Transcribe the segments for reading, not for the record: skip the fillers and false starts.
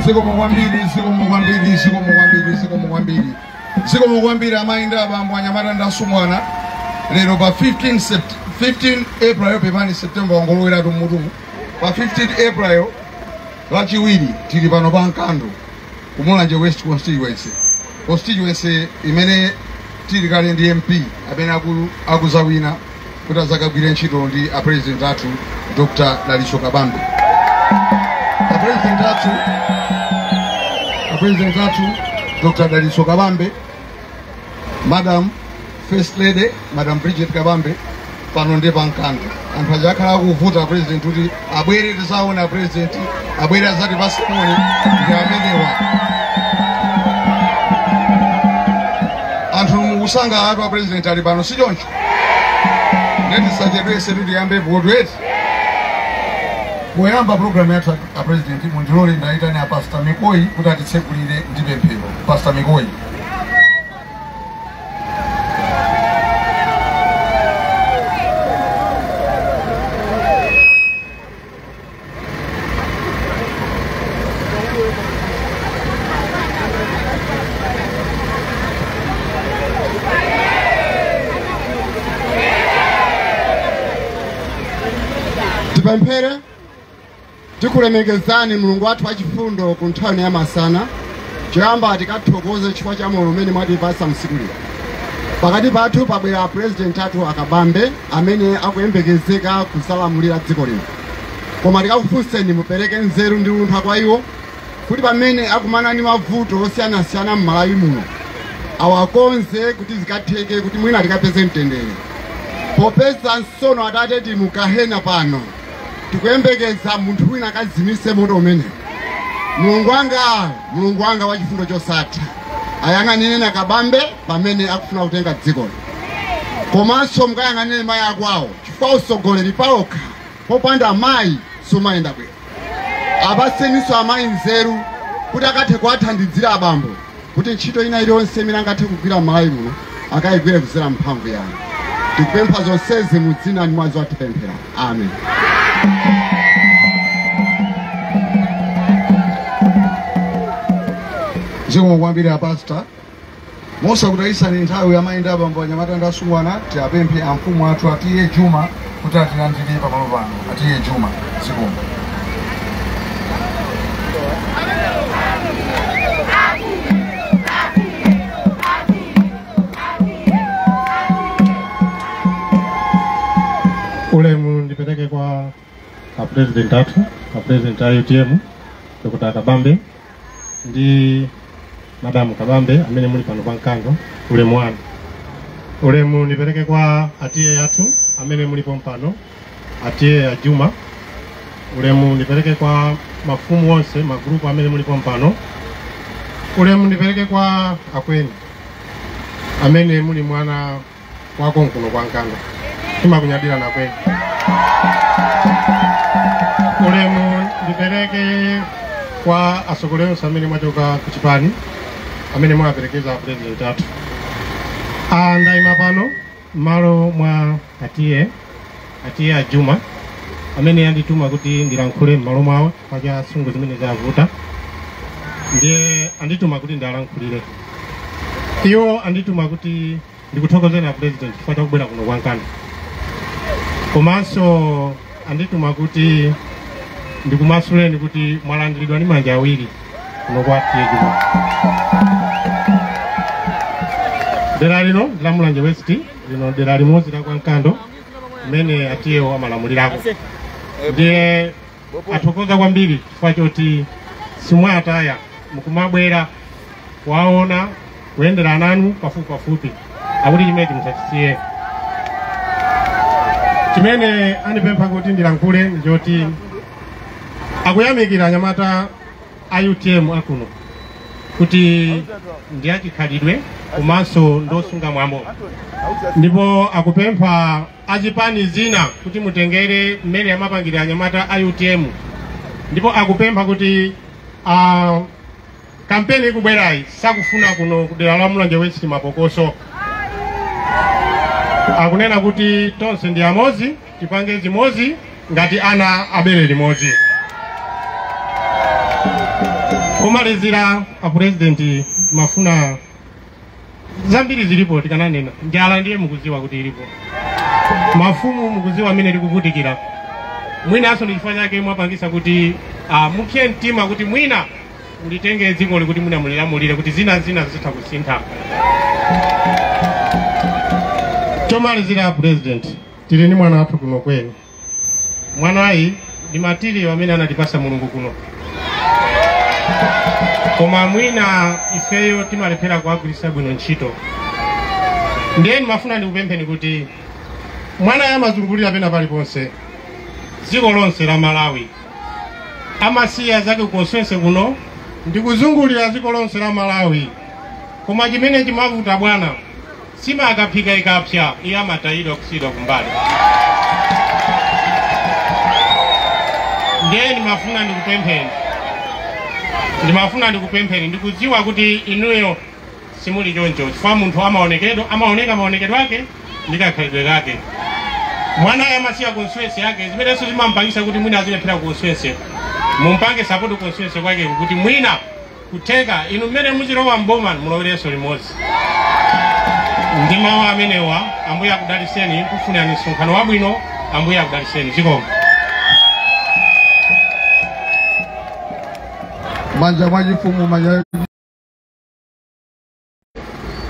Siko mwambiri amainda bambwanya maranda sumwana lero ba 15 April pepani September ngolwera tumutumu ba 15 April lachiwiri tili pano pankando kumulanje West constituency imene tili kale ndi MP amene akuzawina kuti azakagwira ntchito ndi a president athu Dr. Daliso Kabambe. A president athu Dr. Daliso Kabambe, Madam First Lady, Madam Bridget Kabambe, pano ndi pankando. Anthu ajakhala kuvuta president kuti abwere tisaona president, abwere azati pasimoni ndi amenewa. Anthu mukusanga atu a president ali pano sichoncho. Neti sajedwese tiyambe bodweti. Kuyamba program yathu a president mundilole ndaitani a Pastor Mikoi kuti atitsekulire ndi pemphero. Pastor Mikoi. Tipemphere tikulemekezani Mulungu wathu wachifundo ku nthawi ya masana choyamba tikathokoze chifukwa cha moyo umene mwatipasa msiku lino. Pakati pathu pabwera president athu Akabambe amene akuyembekezeka kusalamulira dziko lino. Koma tikakufunseni mupereke nzeru ndi luntha kwa iwo kuti pamene akumana ndi mavuto osiyanasiyana m'Malawi muno awakonze kuti zikatheke kuti mwina tikapeze mtendere. Popeza nsono Atate ti mukahena pano tikuyembekeza munthu wina akazimise moto umene. Mulungu wanga wachifundo chosatha ayang'anire na Kabambe pamene akufuna kutenga dziko. Komanso mukayang'anire mayi akwawo chifukwa usogoleri paokha popanda mayi sumayenda bwino. Apaseninso amayi nzeru kuti akathe kuwathandizira abambo kuti ntchito ina iliyonse imene angathe kugwira m'Malawi muno akayigwire kudzera mphamvu yanu. Tikupempha zonsezi mu dzina ndi mwazi watipemphera. Amen. Zikomo kwambiri a pastor. Mosa kutaisa ni nthawi yamayenda abambo anyamatanda asungwana tiapemphe amfumu athu atiye Juma kuti atilandire pamalo pano. Atiye Juma. Zikomo. Ulemu ndipeleke kwa president athu, president a UTM Dr. Kabambe ndi Madam Kabambe amene muli pano pankando. Ulemu wanu. Ulemu ndipeleke kwa atiye athu amene muli pompano, atiye a Juma. Ulemu ndipeleke kwa mafumu onse magrupu amene muli pompano. Ulemu ndipeleke kwa akweni amene muli mwana wako nkuno kwankando. Timakunyadira na kweni. Ulemu ndipeleke kwa asogoleri amene mwachoka kuchipani amene mwaperekeza president athu. Ndaima pano malo mwa atiye a Juma amene andituma kuti ndilankhule m'malo mwawo paja sungu zimene zavuta. Ndiye andituma kuti ndalankhulire. Iwo andituma kuti ndikuthokozeni president chifukwa chakubwera kuno kwankando. Komanso andituma kuti ndikumasuleni kuti mwalandiridwa ndi manja awiri kuno kwa atiye Juma. Dera lino la Mulanje West lino dera limodzi la kwankando mmene atiyewo amalamulirako. Ndiye athokoza kwambiri chifukwa choti simwataya mukumabwera waona kuyendera nanu pafupi akuti chimene musachisiye. Chimene andipempha kuti ndilankhule njoti akuyamikira anyamata a UTM akuno kuti ndi achikhalidwe komanso ndosunga mwambo. Ndipo akupempha achipani zina kuti mutengere mmene amapangirira anyamata a UTM. Ndipo akupempha kuti kampeni ikubwerayi sakufuna kuno kudera la Mulanje West mapokoso. Akunena kuti tonse ndi amodzi, tipange zimodzi ngati ana abere limodzi. Pomalizira a president mafuna zambiri zilipo tikananena njala ndiye mukuziwa kuti ilipo mafumu mukuziwa amene likuvutikira mwina aso ndifanya yake mwapangisa kuti mupye mtima kuti mwina mulitenge dziko likuti mwina mulilamulire kuti zina zitha kusintha. Chomalizira president tili ni mwana wathu kuno kwenu mwana ayi ndi matiriyo amene anatipasa mulungu kuno koma mwina ifeyo timalephera kuagwiritsa bwino ntchito. Ndiye mafuna ndikupempheni kuti mwana yamazungulira pena paliponse dziko lonse la Malawi amasiya zake konswense kuno ndikuzungulira dziko lonse la Malawi koma chimene chimavuta bwana sima akaphika ikapsa iya matayiro kusidwa kumbali. Ndiye ndimafuna ndikupempheni ndikudziwa kuti inuyo simuli choncho chifukwa munthu amaoneka maonekedwe ake ndikakhalidwe kake. Mwana yamasiya konswense yake zimenenso zimampangisa kuti mwina azilephera konswense mumpange sapoti konswense kwake kuti mwina kutheka inu mmene muzilowa mboma mulowerenso limodzi. Ndi mawu amenewa Ambuye akudaliseni kufunani msonkhano wabwino. Ambuye akudaliseni zikomo. Manja mwachifumu manja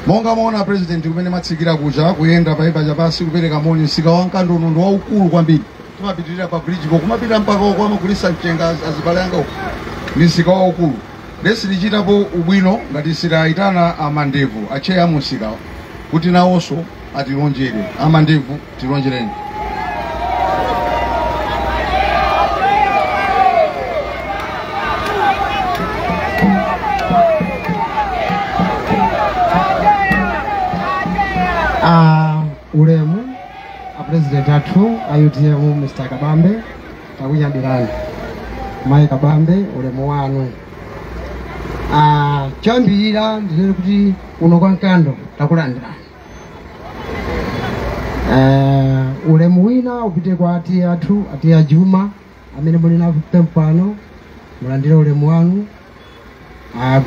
monga maona president kumene matsikira kuja kuyenda paipa chapasi kupereka moni msika wa Nkando uno ndi waukulu kwambiri. Timapitirira pa bridge ko kumapita mpaka uko amagulisa mchenga azibale anga uko ndi msika waukulu. Lesi lichitapo ubwino ngati siraitana amandevu acheya musika kuti nawonso atilonjere amandevu tilonjereni. Ulemu a president athu a UTM Mr. Kabambe takunyadilani Mai Kabambe ulemu wanu. Choyambirira ndinene kuti uno kwa Nkando takulandira. Ulemu wina upite kwa ati athu ati a Juma amene muli na pempano mulandire ulemu wanu.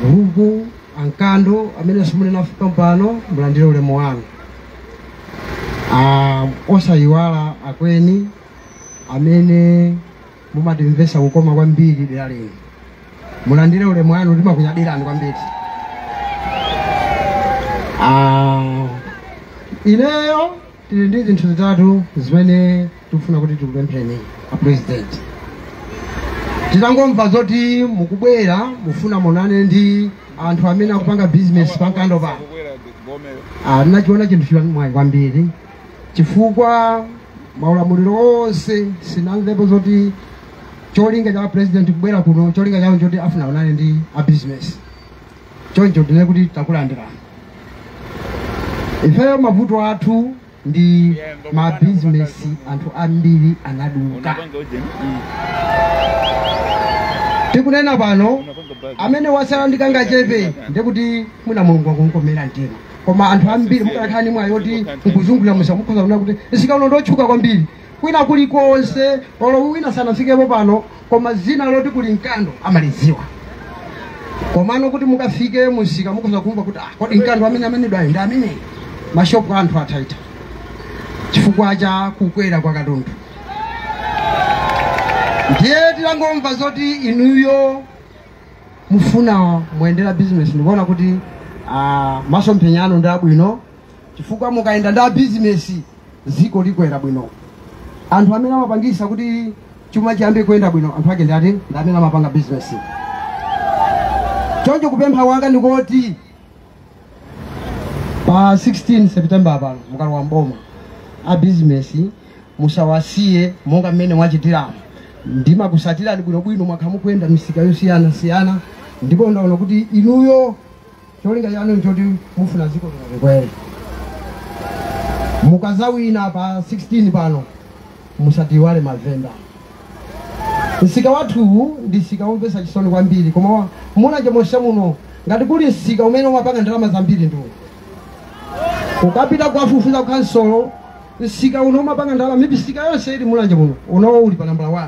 Grupu Nkando amene simuli na pempano mulandire ulemu wanu. Osayiwala akweni amene mumatimvesa kukoma kwambiri dera lino mulandire ulemu wanu limakunyadirani kwambiri. Ineyo tili ndi zinthu zitatu zimene tikufuna kuti tikupempheni a president. Titangomva zoti mukubwera mufuna monane ndi anthu amene akupanga business pa Nkando pano. Nachiona chinthu chimwayi kwambiri chifukwa maulamuliro onse sinamvepo zoti cholinga cha president kubwera kuno cholinga chawo choti afuna onane ndi a business. Choncho ndine kuti takulandirani. Ifeyo mavuto athu ndi ma business anthu ambiri anaduka. Tikunena pano amene wasala ndikanga chepe ndikuti mwina Mulungu akunkomera mtima. Koma anthu ambiri mukakhani mwayo kuti nkuzungulira musamukoza kuna kuti isika uno ndochuka kwambiri. Kwina kuli konse olo wina sanafikepo pano koma zina loti kuli Nkando amaliziwa. Komano kuti mukafike musika mukoza kumva kuti kodi Nkando amene dwa ndi amene mashopu anthu athaita. Chifukwa cha kukwera kwa katundu. Ndiye tilangomva zoti inuyo mufuna muendera business ndikuona kuti masompenyano ndi abwino chifukwa mukaenda nda business ziko likwera bwino. Anthu amene amapangisa kuti chuma chiyambe kuyenda bwino anthu ake ndi ati ndi amene amapanga business. Choncho kupempha wanga ndikoti pa 16 September pano mukalowa mboma a business musawasiye monga mmene mwachitiramo. Ndima kusatira ndi bwino mwakhamu kwenda misika yosiyana ndipo ndaona kuti inuyo cholinga chanu nchoti mufuna ziko likwere. Mukazawina pa 16 pano musatiwale mavenda. Nsika wathu ndi sika umpesa chisoni kwambiri koma muna chemosha muno ngati kuli sika umene umapanga ndalama zambiri ndo. Ukapita kwafufuza kansolo sika uno umapanga ndalama mibi sika yonse ili mulanje muno uno uli pa nambala 1.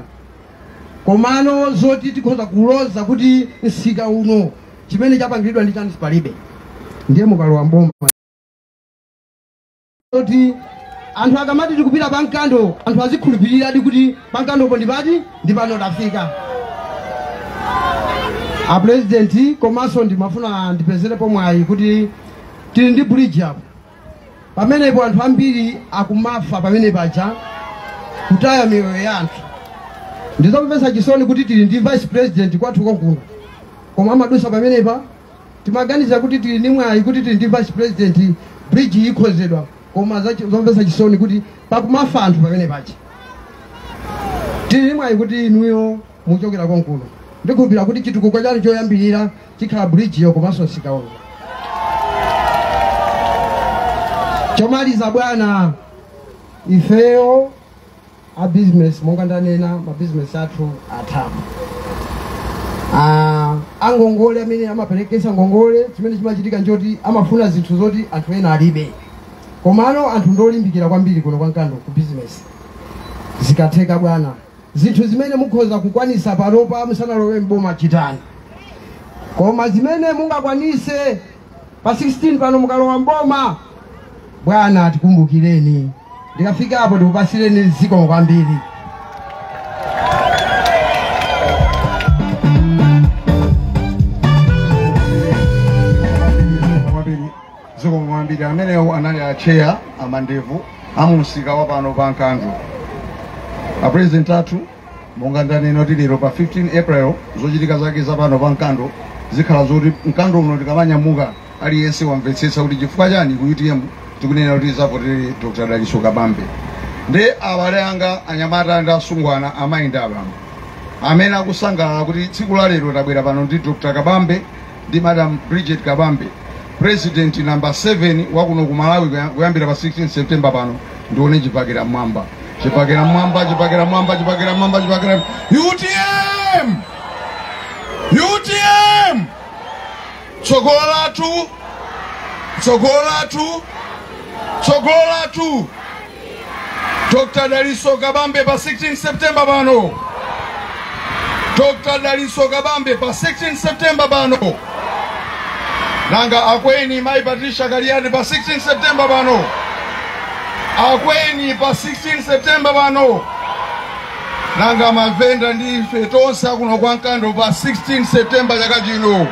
komano zoti tikhoza kuloza kuti nsika uno chimene chapangidwa ndi chani palibe ndiye mukalowa mboma zoti anthu akamati tikupita pankando anthu azikhulupirira kuti pankandopo ndi pano tafika. A president komanso ndimafuna ndipezerepo mwayi kuti tili ndi bridge apo pamenepo anthu ambiri akumafa pamene paja kutaya miyoyo ya anthu. Ndizomvetsa chisoni kuti tili ndi vice president kwathu konkuno koma amadusa pamenepa timaganiza kuti tili ndi mwayi kuti tili ndi vice president bridge ikhozedwa koma zomvetsa chisoni kuti pakumafa anthu pamene paja. Tili ndi mwayi kuti inuyo muchokera konkuno ndikumbira kuti chitukuko chanu choyambirira chikhala bridge yo komanso nsika uno. Chomaliza bwana ifeyo a business monga ndanena ma business athu athamu angongole amene amaperekesa ngongole chimene chimachitika njoti amafuna zinthu zoti anthu ena alibe komano anthu ndolimbikira kwambiri kuno kwankando ku business zikatheka bwana zinthu zimene mukhoza kukwanisa panopa musanalowe mboma chitani koma zimene mungakwanise pa 16 pano mukalowa mboma bwana tikumbukireni ndikafika hapo ndikupasireni ziko kwambiri. Ziko mwambiri amene anali acheya amandevu amusika wa pano pankando. A president athu monga ndanena kuti lero pa 15 April zochitika zake za pano pankando zikhala zoti mkando uno tikamanyamuka aliyense wamvetsetsa kuti chifukwa chani ku UTM tikunena kuti zapotere Dr. Daliso Kabambe. Nde abale anga anyamata ndi asungwana amayenda abambo amene akusangalala kuti tsiku la lero tabwera pano ndi Dr. Kabambe ndi Madam Bridget Kabambe president number 7 wa kuno ku Malawi kuyambira pa 16 September pano ndione chipakira mwamba UTM Tsogolatu Dr. Daliso Kabambe pa 16 September pano. Dr. Daliso Kabambe pa 16 September pano. Nanga akweni Mai Patricia Kaliani pa 16 September pano. Akweni pa 16 September pano. Nanga mavenda ndi ife tonse kuno kwankando pa 16 September chaka chino.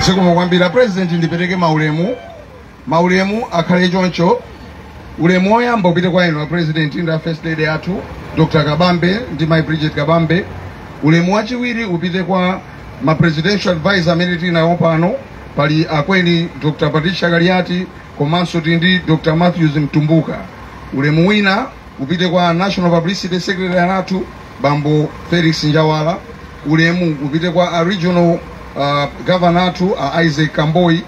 Sikumwambira president ndipereke maulemu akhale choncho. Ulemu oyamba upite kwa inu president ndi first lady athu Dr. Kabambe ndi Mai Bridget Kabambe. Ulemu wachiwiri upite kwa ma presidential advisor amene tinawo pano pali akweni Dr. Patricia Kaliati komanso ndi Dr. Matthews Mtumbuka. Ulemu wina upite kwa National Publicity Secretary athu Bambo Felix Njawala. Ulemu upite kwa regional governor athu Isaac Kamboi.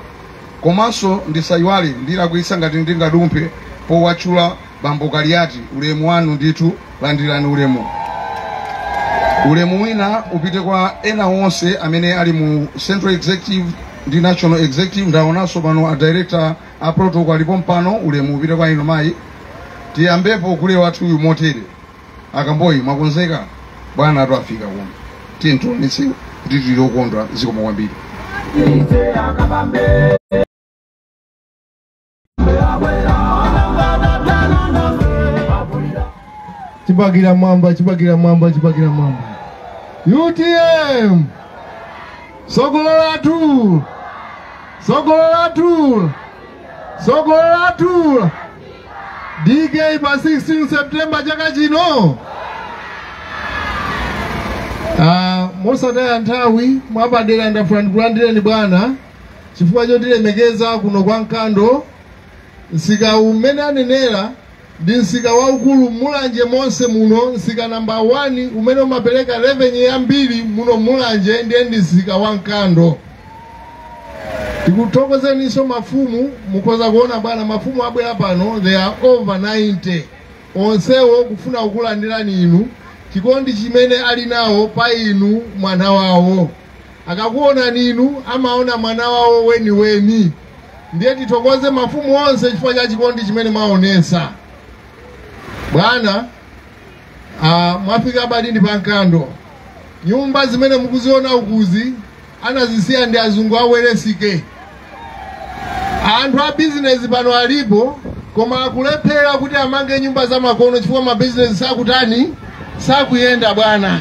Komanso ndisaiwale ndira kuisa ngati ndingadumpe po wachula Bambo Kaliati. Ulemu wanu ndithu landirani ulemu. Ulemu wina upite kwa ena onse amene ali mu Central Executive ndi National Executive ndaonanso pano a director a protocol alipo mpano. Ulemu upite kwa inu mayi. Tiyambepo kule watu uyu motere Akamboi mwakonzeka bwana atu afika kuno tintonetse kuti tilokondwa ziko mwambiri. Chibagira mwamba UTM Sogolatu DK pa 16 September chaka chino. Mosataya nthawi mwabadera ndafulandirani bwana chifukwa chotilemekeza kuno kwa nkando. Nsika umene anenera ndi nsika waukulu mulanje monse muno. Nsika number 1 umene umapereka revenue yambiri muno mulanje ndiye ndi nsika wa nkando. Tikuthokozeniso mafumu mukoza kuona bwana mafumu abwera pano they are over 90 onsewo kufuna kukulandirani inu chikondi chimene ali nawo pa inu mwana wawo. Akakuona ninu amaona mwana wawo weni ndiye tithokoze mafumu onse chifukwa cha chikondi chimene maonesa bwana. mwafika badini pankando nyumba zimene mukuziona ukuzi anazisiya ndi azungu aweresike. Anthu a business pano alipo koma akulephera kuti amange nyumba za makono chifukwa ma business sakutani sakuyenda bwana.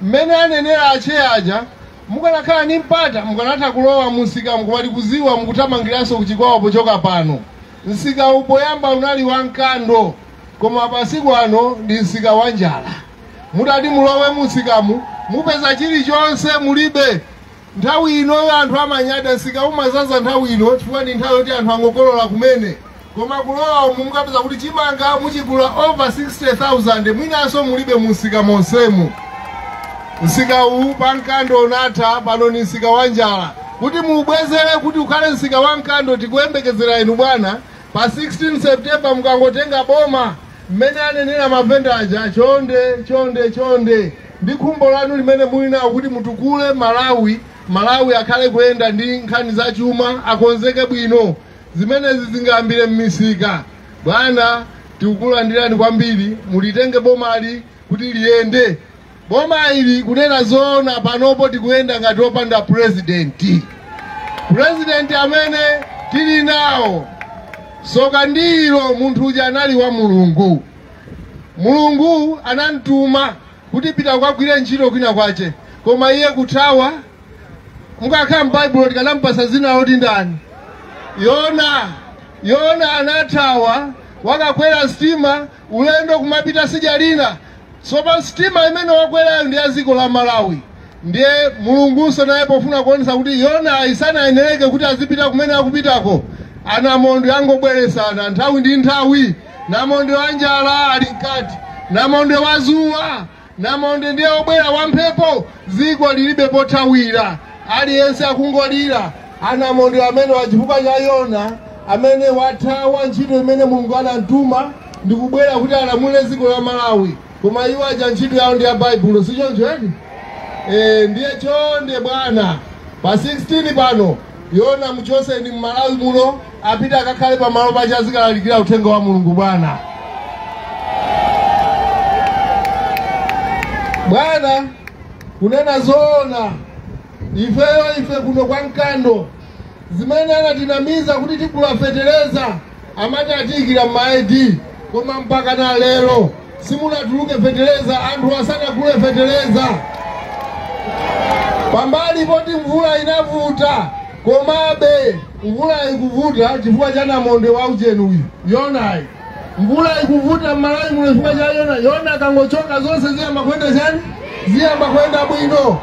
Mmene anenera ache aja mukanakhala ni mpata mukanatha kulowa musika mukupati kuziwa mukutamangiranso kuchikwawo pochoka pano. Nsika upoyamba unali wankando koma pasiku ano ndi nsika wa njala. Mutati mulowe musikamu mupeza chilichonse mulibe. Nthawi ino anthu amanyada nsika umazaza nthawi ino chifukwa ndi nthawi yoti anthu angokolola kumene. Koma kulowa umu mukapeza kuti chimanga muchigula over 60,000 mwinanso mulibe musika monsemu. Nsika uwu pankando unatha pano ni nsika wa njala. Kuti mubwezere kuti ukhale nsika wa nkando tikuyembekezera inu bwana. Pa 16 September mukangotenga boma mmene anenera mavenda aja chonde ndi khumbo lanu limene muli nawo kuti mutukule Malawi akhale kuyenda ndi nkhani za chuma akonzeke bwino zimenezi zingambire mmisika bwana. Tikukulandirani kwambiri mulitenge bomali kuti liyende. Boma ili kunena zoona panopo tikuyenda ngati opanda president amene tili nawo. Soka ndilo munthu uja anali wa Mulungu anamtuma kuti pita kukagwire ntchito kwina kwache koma iye kuthawa. Mukakhala m'Bible tikanampasa zina loti ndani? Yona anathawa wakakwera stima ulendo kumapita sijalina. Sopa stima imene wakwerayo ndi aziko la Malawi. Ndiye Mulungunso naye pofuna kuonesa kuti Yona isanayenereke kuti azipita kumene akupitako. Anamondo angobweresana nthawi ndi nthawi. Namondo wa njala ali mkati, namondo wa zuwa, namondo ndiye obwera wa mphepo. Ziko lilibe pothawira, aliyense akungolira. Anamondo amene wachifukwa cha Yona amene wathawa ntchito imene Mulungu anamtuma ndi kubwera kuti alamule ziko la Malawi. Koma iwo aja ntchito yawo ndi ya Bible, si choncho edi? Ndiye chonde bwana. Pa 16 pano Yona muchose ni Malawi muno apita akakhale pa malo pacha azikalalikira uthenga wa Mulungu bwana. Bwana kunena zoona ife kuno kwa nkando zimene anatinamiza kuti tikula fetereza amati atikira m'maedi koma mpaka na lero simunatuluke fetereza. Anthu asanagule fetereza pambali poti mvula inavuta komabe mvula ikuvuta chifukwa cha namondo wa ujenu uyu Yonayi. Mvula ikuvuta Malawi muno chifukwa cha Yona akangochoka zonse ziyamba kwenda chani? Ziyamba kwenda bwino.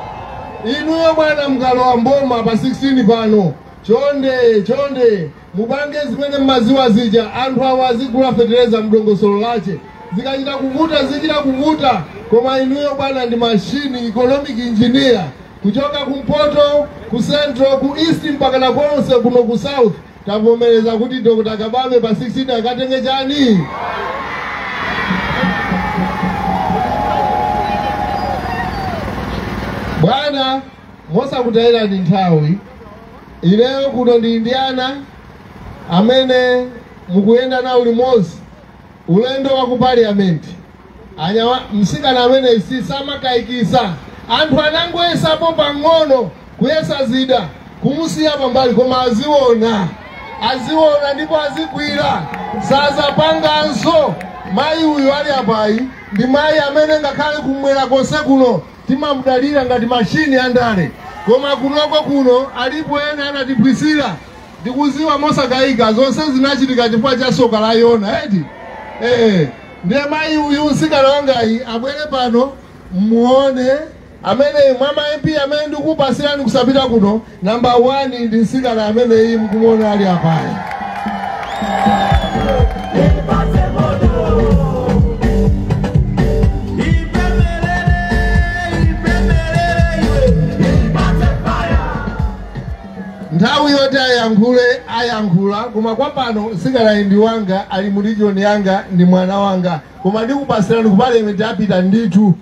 Inuyo bwana mkalowa mboma pa 16 pano chonde mubange zimene mmaziwa zija anthu awa azigula fetereza mdongosolo lache zikachita kuvuta koma inuyo bwana ndi machine economic engineer kuchoka kumpoto ku central ku east mpaka na konse kuno ku south. Tavomereza kuti Dr. Kabambe pa 16 akatenge chani? Bwana mosa kutaira ndi nthawi ileyo kuno ndi Indiana amene mukuyenda na ulimozi ulendo wa ku parliament. Anyawa msikana amene isi samakayikisa anthu anangoyesa pomba ng'ono kuyesa zida kumusiya pambali koma aziona ndipo azigwira sazapanganso. Mayi uyu ali apayi ndi mayi amene ngakhale kumwera konse kuno timamudalira ngati mashini andale koma kunoko kuno alipo ena anatibwisira ndikuziwa mosakayika zonse zinachitika chifukwa cha soka la Yona edi. Ndiye mayi uyu msikana wangayi abwere pano muone amene mama MP amene ndikupasirani kusapita kuno number 1 ndi msikana amene iyi mkumuona ali apayi. Nthawi yote ayankhula koma kwa pano msikana ndi wanga ali mu region yanga ndi mwana wanga koma ndikupasirani ku parliament apita ndithu.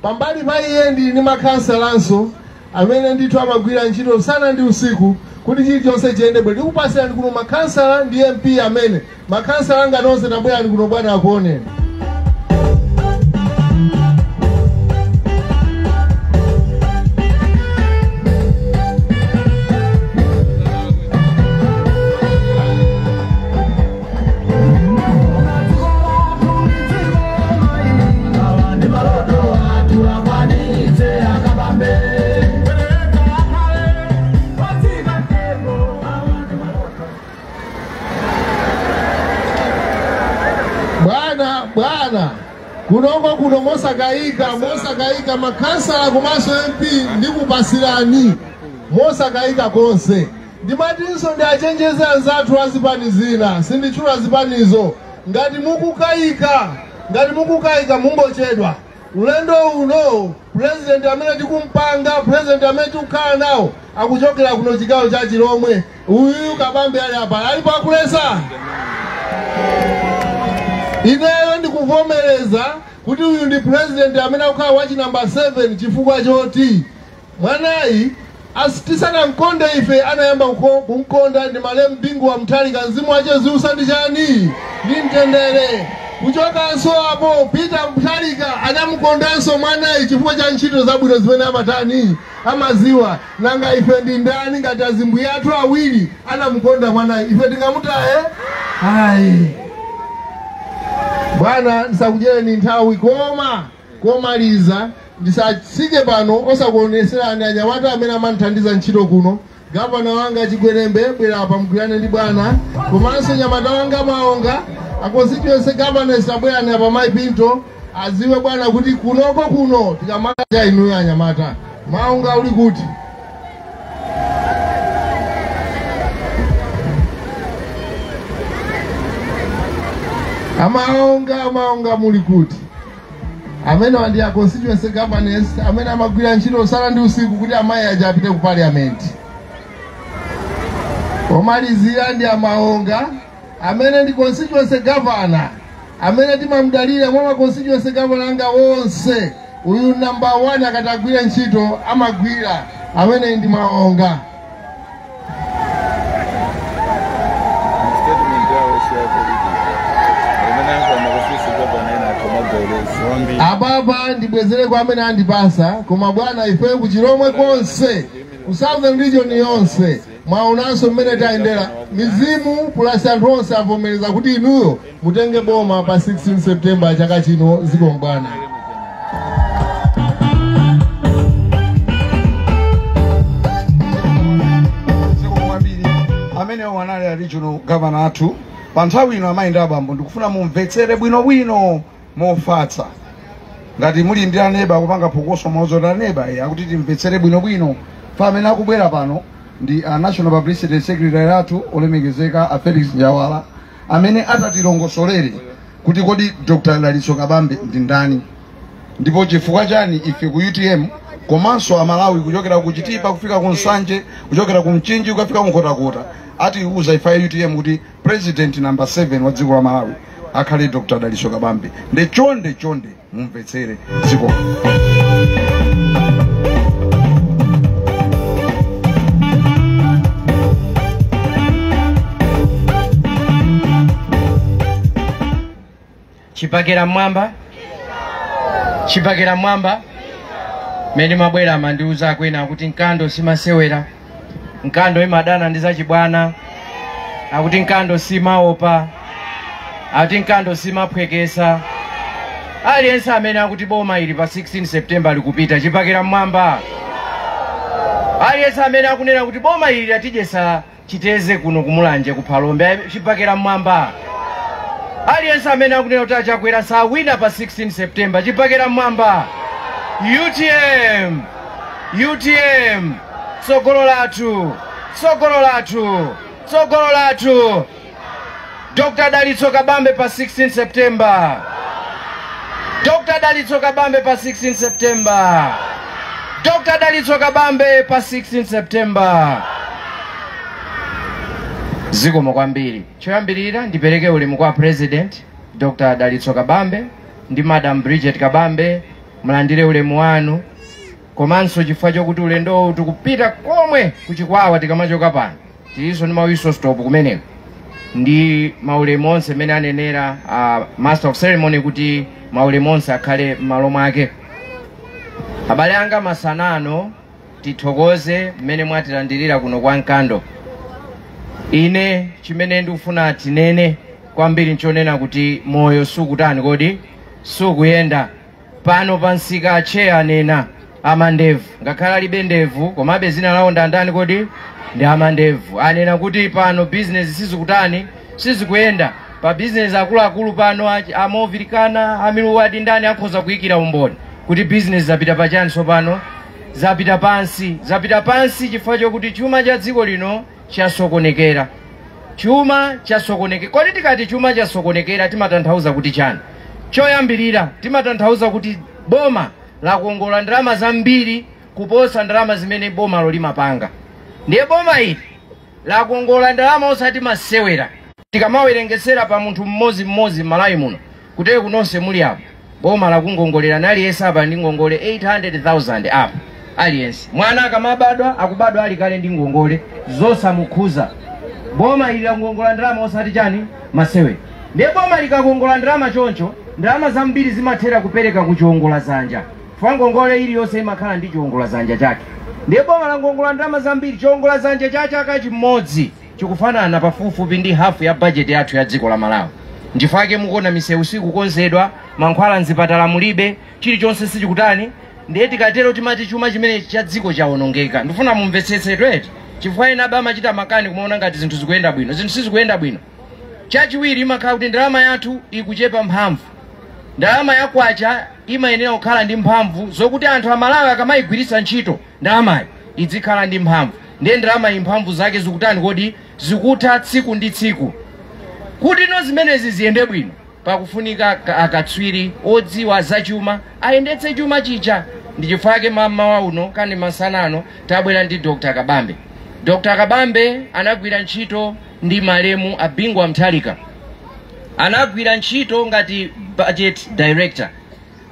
Pambali pa iye ndi makhansalanso amene ndithu amagwira ntchito usana ndi usiku kuti chilichonse chiyende bwino. Ndikupasirani kuno makhansala ndi MP amene makhansala anga nonse tabwerani kuno bwana akuoneni. kuno mosakayika makansala komanso MP ndikupasirani mosakayika konse. Ndimatinso ndi achenjeze anzathu azipani zina sinditchula zipanizo ngati mukukayika mungochedwa. Ulendo uno president amene tikumpanga, president amene tikukhala nawo akuchokera kuno chigawo cha Chilomwe. Uyu Kabambe ali apa alipo akulesa. Ineyo ndikuvomereza kuti uyu ndi president amene akukhala wachi number 7 chifukwa choti mwanayi asitisana mkonde ife anayamba kumkonda ndi malemu bingu wa Mthalika mzimu wache ziusa ndi chani ndi mtendere. Kuchokanso apo Peter Mthalika anamukondanso mwanayi chifukwa cha ntchito zabwino zimene amatani amaziwa. Nanga ife ndi ndani ngati azimbuye athu awiri anamukonda mwanayi ife tingamutaye? Ayi. Bwana ndisakudyereni nthawi komaliza ndisasike pano osakuoneserani anyamata amene amandithandiza ntchito kuno. Gavana wanga Chigwerembe bwera apa mgwirane ndi bwana, komanso nyamata wanga Maonga akonstituency governors abwerani apa Mai Pinto aziwe bwana kuti kuno tikamaka inuyo anyamata. Maonga uli kuti? Amaonga muli kuti? Amene wandi a constituency governors amene amagwira ntchito usana ndi usiku kuti amayi aja apite ku parliament. Omalizira ndi Amaonga amene ndi constituency governor amene timamudalira mwa constituency governor anga wonse. Uyu number 1 akatagwira ntchito amagwira amene ndi Maonga. Ababa ndibwezere kwa amene andipasa koma bwana ife ku Chilomwe konse ku Southern region yonse mwaonanso mmene tayendera mizimu plus anthu onse avomereza kuti inuyo mutenge boma pa 16 September chaka chino. Ziko mbwana. Amene wanali a regional governor athu pa nthawi ino amayenda abambo ndikufuna mumvetsere bwinobwino mofatsa ngati muli ndi aneba kupanga phokoso maozo da neba akuti timvetsere bwinobwino fa amene akubwera pano ndi a National Publicity Secretary athu olemekezeka a Felix Njawala amene atatilongosolere kuti kodi Dr. Dalitso Kabambe ndi ndani ndipo chifukwa chani ife ku UTM komanso amalawi kuchokera ku Chitipa kufika ku Nsanje kuchokera ku Mchinji kufika ku Kotakota ati uza ifa UTM kuti president number 7 wa dziko la Malawi akhale Dr. Dalitso Kabambe. Nde chonde mumvetsere dziko. Chipakira mwamba mene mabwera amandiuza kwena kuti nkando simasewera, nkando imadana ndi zachibwana, akuti nkando simaopa, akuti nkando simaphwekesa. Aliyense amene akuti boma ili pa 16 September likupita chipakira mwamba. Aliyense amene akunena kuti boma ili atijesa chiteze kuno kumulanje kuphalombe chipakira mwamba. Aliyense amene akunena kuti achakwera sawina pa 16 September chipakira mwamba. UTM tsogolo lathu Dr. Dalitso Kabambe pa 16 September. Dr. Dalitso Kabambe pa 16 September. Dr. Dalitso Kabambe pa 16 September. Zikomo kwambiri. Choyambirira ndipereke ulemu kwa President Dr. Dalitso Kabambe ndi Madam Bridget Kabambe, mulandire ulemu wanu. Komanso chifukwa chokuti ulendo tikupita komwe kuchikwawa tikamachoka pano tiliso ndi mawiso stop kumeneko ndi maulemu onse mene anenera master of ceremony kuti maulemu onse akhale m'malo mwake. Abale anga masanano tithokoze mmene mwatilandirira kuno kwa nkando. Ine chimene ndikufuna tinene kwambiri nchonena kuti moyo sukutani kodi sukuyenda pano pansika ache anena amandevu ngakhala alibe ndevu komabe zina lawo ndandani kodi ndi amandevu anena kuti pano business sizikutani sizikuyenda pa business akulu pano amovirikana amiluwadi ndani akhoza kuyikira umboni kuti business zapita pachani sopano zapita pansi chifukwa chokuti chuma cha dziko lino chasokonekera. Chuma chasokonekera. Kodi tikati chuma chasokonekera timatanthauza kuti chani? Choyambirira timatanthauza kuti boma lakuongola ndalama zambiri kuposa ndalama zimene boma limapanga. Ndiye boma ili lakuongola ndalama osati masewera. Tikamawerengesera pa munthu mmodzi Malawi muno kuteye kunonse muli apo boma lakungongolera nali yesa apa ndi ngongole 800,000 apo aliyense. Mwana akamabadwa akubadwa ali kale ndi ngongole zosamukhuza. Boma ili lakuongola ndalama osati chani masewera. Ndiye boma likakuongola ndalama choncho ndalama zambiri zimathera kupereka kuchiongola zanja. Fwa ngongole ili yonse imakhala ndi chiongola zanja chake. Ndiye boma lakuongola ndalama zambiri chiongola zanja chake chimodzi chikufanana pafupifupi ndi hafu ya budget yathu ya dziko la Malawi. Ndifake mukuona misewu sikukonzedwa, mankhwala mzipatala mulibe, chilichonse sichikutani. Ndiye tikatero timati chuma chimene cha dziko chawonongeka. Ndifuna mumvetsetse tweti. Chifukwa ena amachita makani kumaona ngati zinthu zikuyenda bwino. Zinthu sizikuyenda bwino. Chachiwiri imakhala kuti ndalama yathu ikuchepa mphamvu. Ndalama yakwacha imayenera kukhala ndi mphamvu zokuti anthu a Malawi akamayigwiritsa ntchito ndalamayi izikhala ndi mphamvu. Ndiye ndalama imphamvu zake zikutani kodi zikutha tsiku ndi tsiku. Kuti no zimenezi ziyende bwino pakufunika akatswiri odziwa zachuma ayendetse chuma chicha. Ndichifake mama uno kani masanano tabwera ndi Dr. Kabambe. Dr. Kabambe anagwira ntchito ndi malemu Abingu Mthalika. Anagwira ntchito ngati budget director.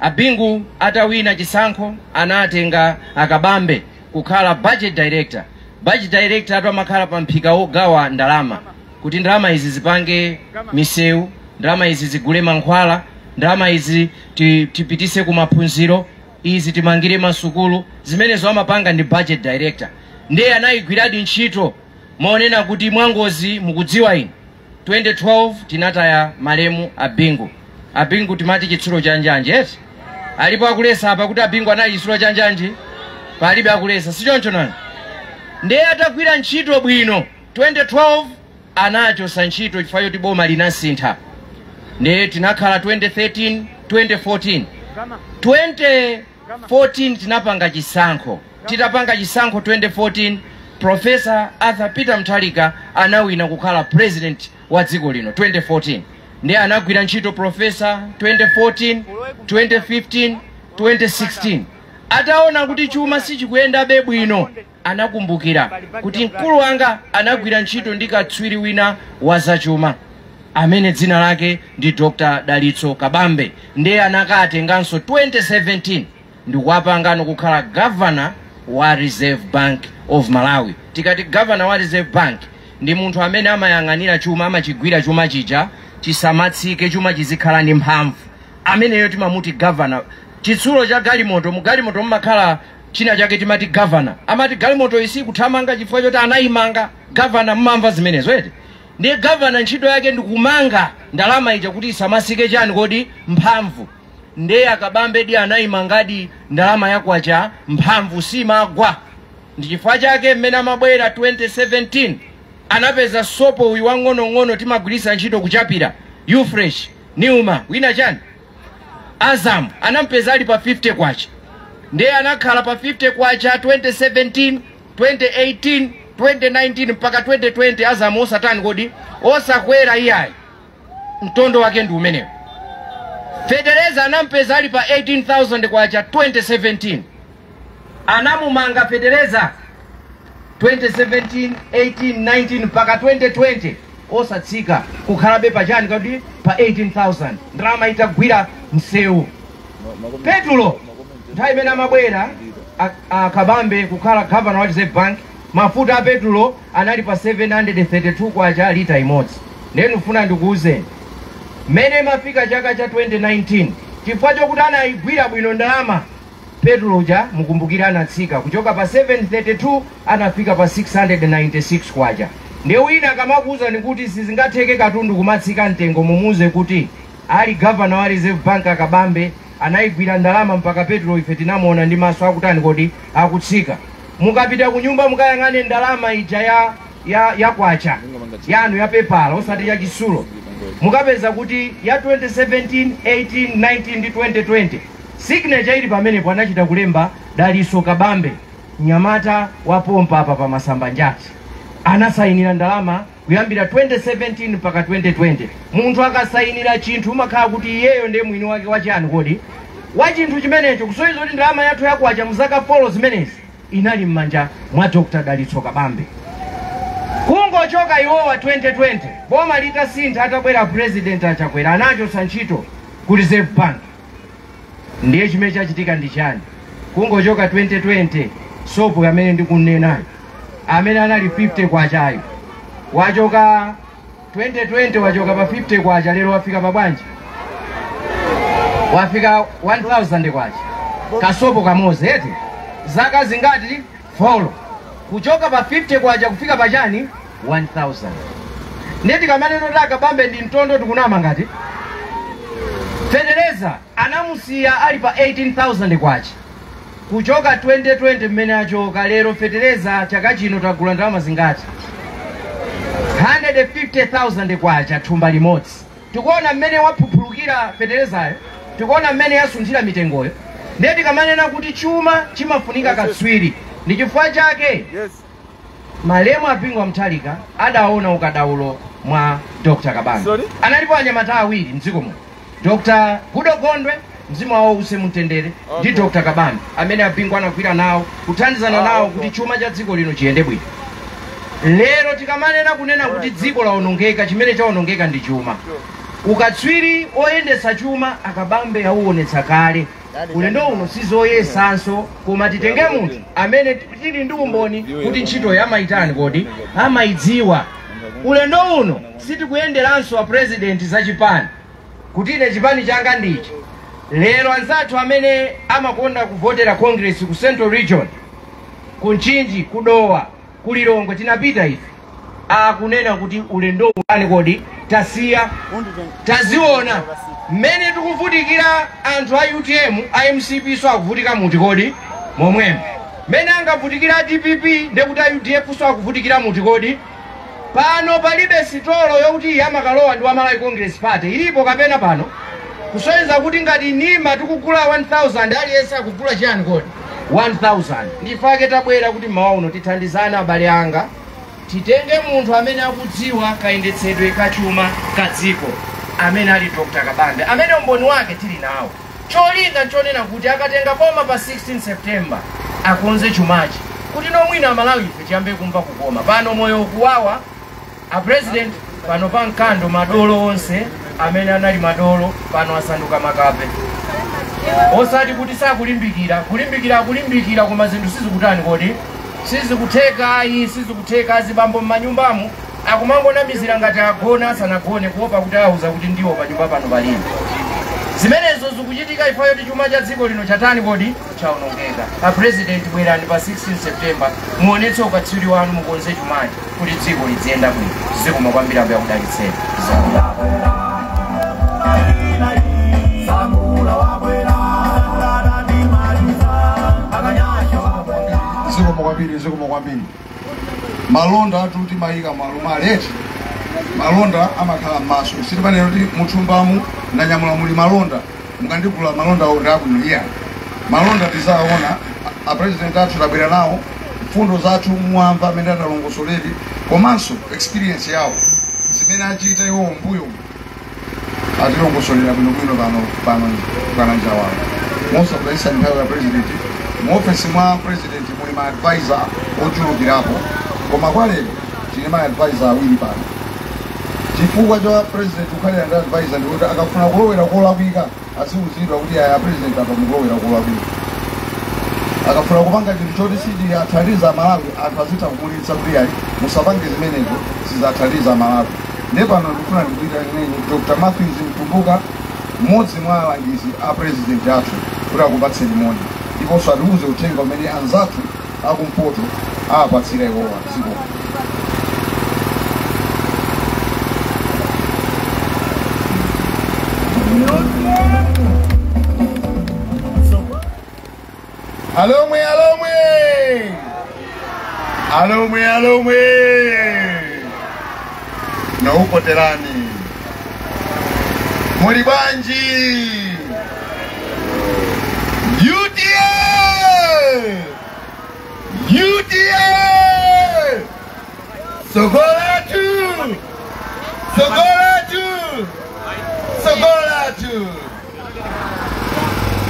Abingu atawina chisankho anatenga Akabambe kukhala budget director. Budget director atamakhala pa mphika wogawa ndalama kuti ndalama izi zipange misewu, ndalama izi zigule mankhwala, ndalama izi tipitise ku maphunziro, izi timangire masukulu. Zimenezo amapanga ndi budget director. Ndiye anayigwiradi ntchito maonena kuti mwangozi mukudziwa ine 2012 tinataya malemu Abingu. Abingu timati chitsulo cha njanje eti alipo akulesa apa kuti Abingu anali chitsulo cha njanje palibe akulesa sichoncho nani. Ndiye atagwira ntchito bwino 2012 anachosa ntchito chifukwa choti boma linasintha. Ndiye tinakhala 2013 2014 2014 tinapanga chisankho. Titapanga chisankho 2014 Professor Arthur Peter Mthalika anawina kukhala president wa dziko lino 2014. Ndiye anagwira ntchito professor 2014 2015 2016. Ataona kuti chuma sichikuyenda bwino anakumbukira kuti mkulu wanga anagwira ntchito ndi katswiri wina wa zachuma amene dzina lake ndi Dr. Dalitso Kabambe. Ndiye anakatenganso 2017 ndikuwapangano kukhala governor wa Reserve Bank of Malawi. Tikati governor wa Reserve Bank ndi munthu amene amayang'anira chuma, amachigwira chuma chija chisamatsike, chuma chizikhala ndi mphamvu. Ameneyo timamuti governor. Chitsulo cha galimoto, mu galimoto mumakhala china chake timati governor. Amati galimoto isi kuthamanga chifukwa choti anayimanga governor, mmamva zimenezo eti. Ndiye governor ntchito yake ndi kumanga ndalama ija kuti isamasike chani kodi mphamvu. Ndiye Akabambe di anayimangadi ndalama yakwacha mphamvu simagwa. Ndi chifukwa chake mmene amabwera 2017 anapeza sopo uyu wang'ono timagwirisa ntchito kuchapira Ufresh Newma wina chani Azam anampeza ali pa 50 kwacha. Ndiye anakhala pa 50 kwacha 2017 2018 2019 mpaka 2020 Azam osatani kodi osakwera iyayi mtondo wake ndi umenewo. Federeza anampeza ali pa 18,000 kwacha 2017. Anamumanga Federeza 2017 18 19 mpaka 2020 osatsika kukhalabe pachani kodi pa 18,000. Ndalama itagwira msewu. Petulo nthawi imene amabwera Kabambe kukhala governor wa Reserve Bank, mafuta a petulo anali pa 732 kwacha lita imodzi. Ndiye ndifuna ndikuwuzeni mene mafika chaka cha 2019 chifukwa chokuti anayigwira bwino ndalama petulo ja mukumbukira anatsika kuchoka pa 732 anafika pa 696 kwacha. Ndiye wina kamakuuza nikuti sizingatheke katundu kumatsika mtengo mumuze kuti ali governor wa Reserve Bank Akabambe anayigwira ndalama mpaka petulo ife tinamuona ndi maso akutani kodi akutsika. Mukapita kunyumba mukayang'ane ndalama ija ya kwacha yanu ya pepala osati ya chisulo mukapeza kuti ya 2017 18 19 ndi 2020 signature ili pamenepo anachita kulemba Daliso Kabambe Nyamata wa pompa apa pa Masamba Njati, anasayinira ndalama kuyambira 2017 mpaka 2020. Munthu akasayinira chinthu umakhala kuti iyeyo ndiye mwini wake wachani kodi wa chinthu chimenecho, kusoiza kuti ndalama yathu yakwacha muzaka 4 zimenezi inali m'manja mwa Dr. Daliso Kabambe. Kungochoka iwowa 2020 boma litasintha atabwera president achakwera anacho sanchito ku Reserve Bank. Ndiye chimene chachitika ndi chani? Kungochoka 2020 sopo amene ndikunenayo amene anali 50 kwachayo wachoka 2020 wachoka pa 50 kwacha, lero wafika pa bwanji? Wafika 1000 kwacha kasopo kamoze eti zaka zingati 4 kuchoka pa 50 kwacha kufika pa chani 1000. Ndeti kamaneno taka Bambe ndi mtondo tikunama ngati Federeza anamusiya ali pa 18000 kwacha kuchoka 2020 mmene achoka. Lero Federeza chaka chino tagula ndalama zingati 150,000 kwacha thumba limodzi. Tikuona mmene waphupulukira Federezayo, tikuona mmene yasunthira mitengoyo. Ndeti kamanena kuti chuma chimafunika katswiri, ndi chifukwa chake malemu apingwa Mtalika adaona ukadaulo mwa Dr. Kabambe. Analipo anyamata awiri mdziko muno, Dr. Gudo Gondwe mzimu wawo use mtendere ndi Dr. Kabambe amene apingwa anakwira nawo kuthandizana nawo kuti chuma cha dziko lino chiyende bwino. Lero tikamanena kunena kuti dziko laonongeka, chimene chaonongeka ndi chuma. Ukatswiri oyendesa chuma akabambe yauonetsa kale. Ulendo uno sizoyesanso koma titenge munthu amene tili ndi umboni kuti ntchito yamaitani kodi amaidziwa. Ulendo uno sitikuyenderanso wa president za chipani kuti ine chipani changa ndichi. Lero anzathu amene amakonda kuvotera Congress ku Central Region, ku Nchinji, kudowa, kulilongwe tinapita ife akunena kuti ulendo unani kodi tasiya taziona mmene tikuvutikira anthu a UTM a MCP so akuvutika muti kodi momwemo mmene angavutikira DPP ndekuti a UDF so akuvutikira muti kodi. Pano palibe sitolo yokuti yamakalowa ndi wamalawi Congress Party ilipo kapena pano kusoyeza kuti ngati nima tikugula 1000 aliyesa akugula chani kodi 1000. Ndifake tabwera kuti mawa uno tithandizane abale anga, titenge munthu amene akudziwa kayendetsedwe kachuma kadziko amene ali Dr. Kabambe amene umboni wake tili nawo. Cholinga nchonena kuti akatenga boma pa 16 September akonze chumachi kuti nomwina amalawi ife tiyambe kumva kukoma. Pano moyo ukuwawa a president pano pa Nkando madolo onse amene anali madolo pano asanduka makape. Osati kuti kulimbikira koma zinthu sizikutani kodi sizikutheka azibambo m'manyumbamo akumangonamizira ngati agona sanagone kuopa kuti auza kuti ndiwo panyumba pano palini. Zimenezo zikuchitika ifayo kuti chuma cha dziko lino chatani kodi chaonongeka. A president bwerani pa 16 September muonetse ukatswiri wanu mukonze chumachi kuti dziko liziyenda bwino. Zikoma kwambiri ambe akudalitseni. Zikoma kwambiri malonda atuti mayika malumali malonda amakhala m'maso sitipanena kuti muthumbamu ndanyamula muli malonda mukandigula malonda abwino iya malonda tizaona. A president athu tabwera nawo mfundo zathu mwamva amene atalongosolera komanso experience yawo zimene achita iwo mbuyo atilongosolera bwinobwino pano njawawo. Most of the Eastern Power President muofesi mwa president muli ma advisor ochulukirapo koma kwa lero tine ma advisor awiri pano. Chifukwa cha president ukhalira ndi advisor ndikuti akafuna kulowera kolakwika aziuzidwa kuti aya president apamukulowera kolakwika. Akafuna kupanga chinthu choti sidi athandiza Malawi anthu azitha kumulitsa kuti ayi musapange zimenezo sizathandiza Malawi. Ne pano ndikufuna ndikuita nini Dr. Matthews Mtumbuka mmodzi mwa alangizi a president athu kuti akupatseni moni ndiponso atiuze uthenga umene anzathu akumpoto apatsira iwowa dziko. Alomwe naupoterani Muribanji UDA Sogola tu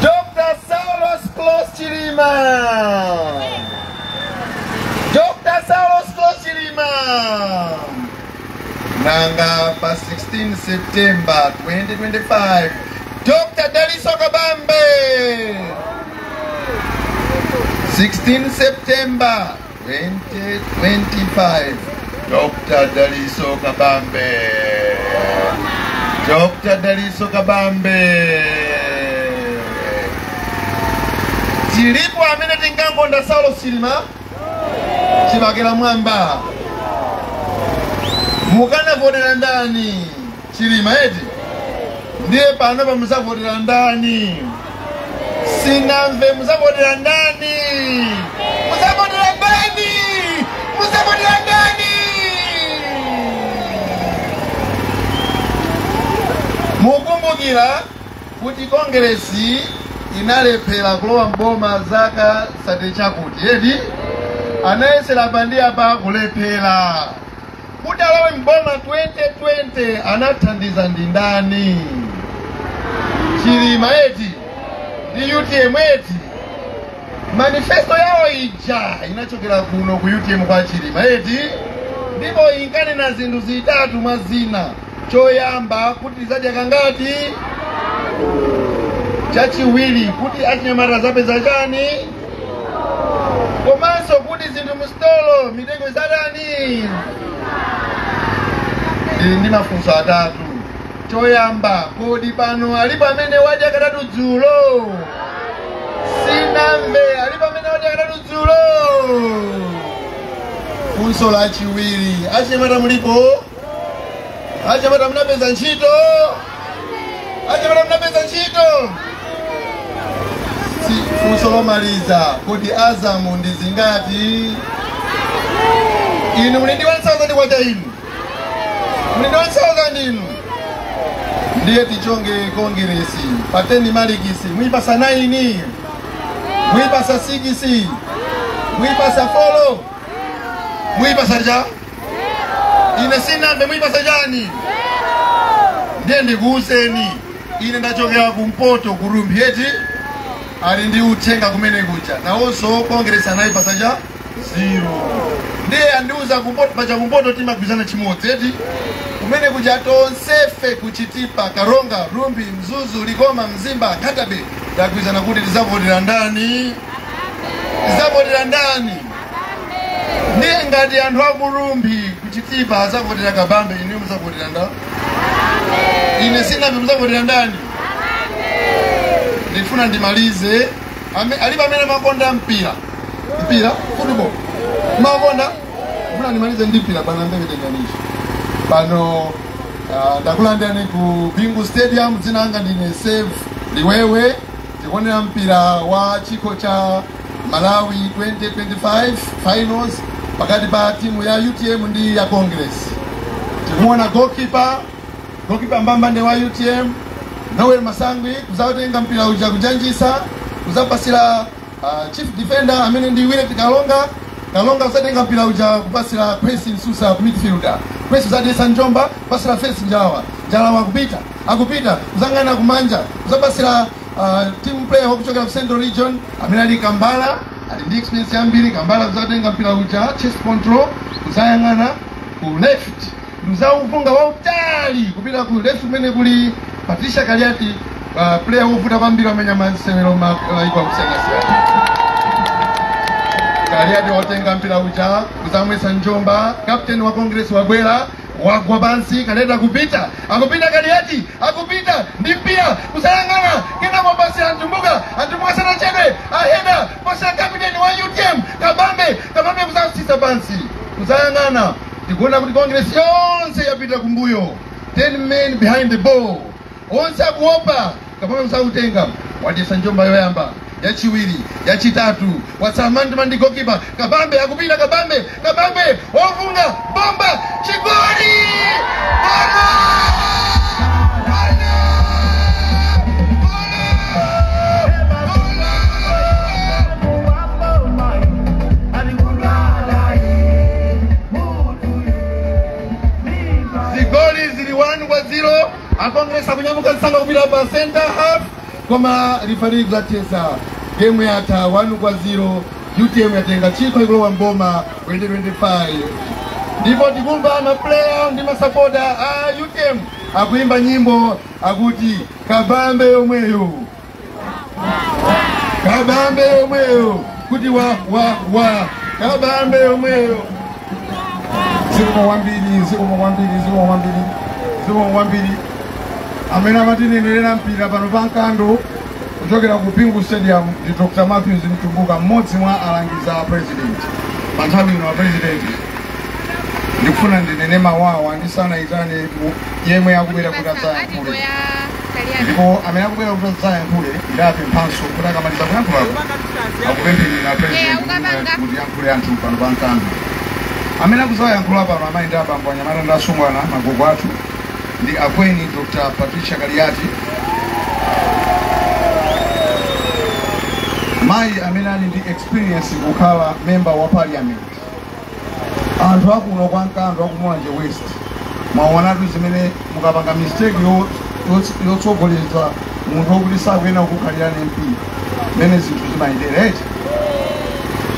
Dr. Saulos Klaus Chilima Nanga pa 16 September 2025 Dr. Daliso Kabambe 16 September 2025 Dr. Daliso Kabambe Chilipo amene tingangonda Saulos Chilima Chibakela mwamba Mukana vodera ndani Chilima eti ndiye pano pa musavodera ndani Sinamve musavodera ndani Mukumbukira kuti kongresi inalephera kulowa mboma zaka sate chakuti edi anayesera bandia pa kulephera kuti alowe mboma 2020 anathandiza ndi ndani Chilima eti ndi UTM eti manifesto yawo ija inachokera kuno ku UTM kwa Chilima eti ndipo inkane na zinthu zitatu mazina choyamba kuti zadya kangati chachiwiri kuti achinyamata zapeza chani komanso kuti zinthu mustolo mitengo izadani ndi mafunso atatu choyamba kodi pano alipo amene wadya katatu dzulo Sinamve alipo amene wadya katatu dzulo funso la chiwiri achinyamata mulipo achinyamata munapeza ntchito funso lomaliza kodi Azamu ndi zingati inu mulindi 1000 kwacha inu mulindi 1000 inu ndiye tichonge kongresi pateni malikisi mwipasa 9 mwipasa 6 mwipasa 4 mwipasa ja ine Sinamve mwipasa jani ndiye ndikuuzeni ine ndachokera kumpoto kurumbi eti ali ndi uthenga kumene kucha nawonso kongresi anayipasa ja 0 ndiye andiuza kumpoto pacha kumpoto timagwizana chimodzi eti kumene kuja tonsefe kuchitipa Karonga Rumbi Mzuzu Likoma Mzimba Katabe tagwizana kuti tizavodera ndani ndiye ngati anthu akurumbi kuchitipa azavodera Kabambe ine muzavodera ndani ine Sinamve muzavodera ndani ndifuna ndimalize alipo amene makonda mpira football makonda ndifuna ndimalize ndi mpira bana mbeketenganisha pano ndakulandani ku Bingu Stadium dzina langa ndine Save Liwewe tikonera mpira wa chikho cha Malawi 2025 finals pakati pa timu ya UTM ndi ya Congress tikuona goalkeeper mbambande wa UTM Noel Masangwi kuzatenga mpira uja kujanjisa kuzapasira chief defender amene ndi Willet Kalonga kuzatenga mpira uja kupasira Kwesi Nsusa ku midfielder Kwesi uzadesa Njomba pasira Face Njalawa akupita kuzangana kumanja kuzapasira team player wakuchokera ku Central Region amene ali Kambala ali ndi experience yambiri Kambala kuzatenga mpira uja chest control kuzayangana ku left mzaufunga wa utali kupita ku left kumene kuli Patricia Kaliati player wovuta kwambiri wamenya mansewero maiko kusengasiyana Kaliati watenga mpira uja kuzamwesa Njomba captain wa Congress wabwera wagwa bansi kaleta akupita Kaliati akupita ndi mpira kusayangana kena kwa basi antumbuka sana chebe aheda posa captain wa UTM Kabambe kuzasisa bansi kusayangana tikuona kuti Congress yonse yapita kumbuyo 10 men behind the ball onse akuopa Kabambe kusautenga wadesa Njomba yoyamba yachiwiri yachitatu watsamandi ndi goalkeeper Kabambe akupita Kabambe ofunga bomba chigoli akongresa kunyamuka nsanga kupita pa center half koma referee kuzatesa game yata 1-0 UTM yatenga chiko ikulowa mboma 2025 ndipo tikumva maplayer ndi masupporter a UTM akuimba nyimbo akuti kabambe yomweyo kabambe yomweyo kuti wa kabambe yomweyo ziko mwambiri amene amatinenelera mpira pano pankando kuchokera ku Pingu Stadium ndi Dr. Matthews Mtumbuka, mmodzi mwa alangiza a president pa nthawi ino. a president ndikufuna ndinene mawawa ndisanaitane yemwe akubwera kuti adzayankhule, ndipo amene akubwera kuti adzayankhule ndape mphanso kuti akamaliza kuyankhulapo akupempherera president kuti yankhule anthu pano pankando. amene akuzayankhula pano amayi ndi abambo anyamata ndi asungwana magogo athu ndi akweni Dr. Patricia Kaliati, mayi amene ali ndi experience kukhala member wa parliament. anthu akuno kwa Nkando akumwanje West mwaonatu zimene mukapanga mistake yotsogoleza munthu wokuti sakuyena kukhalira MP mene zinthu zimayendera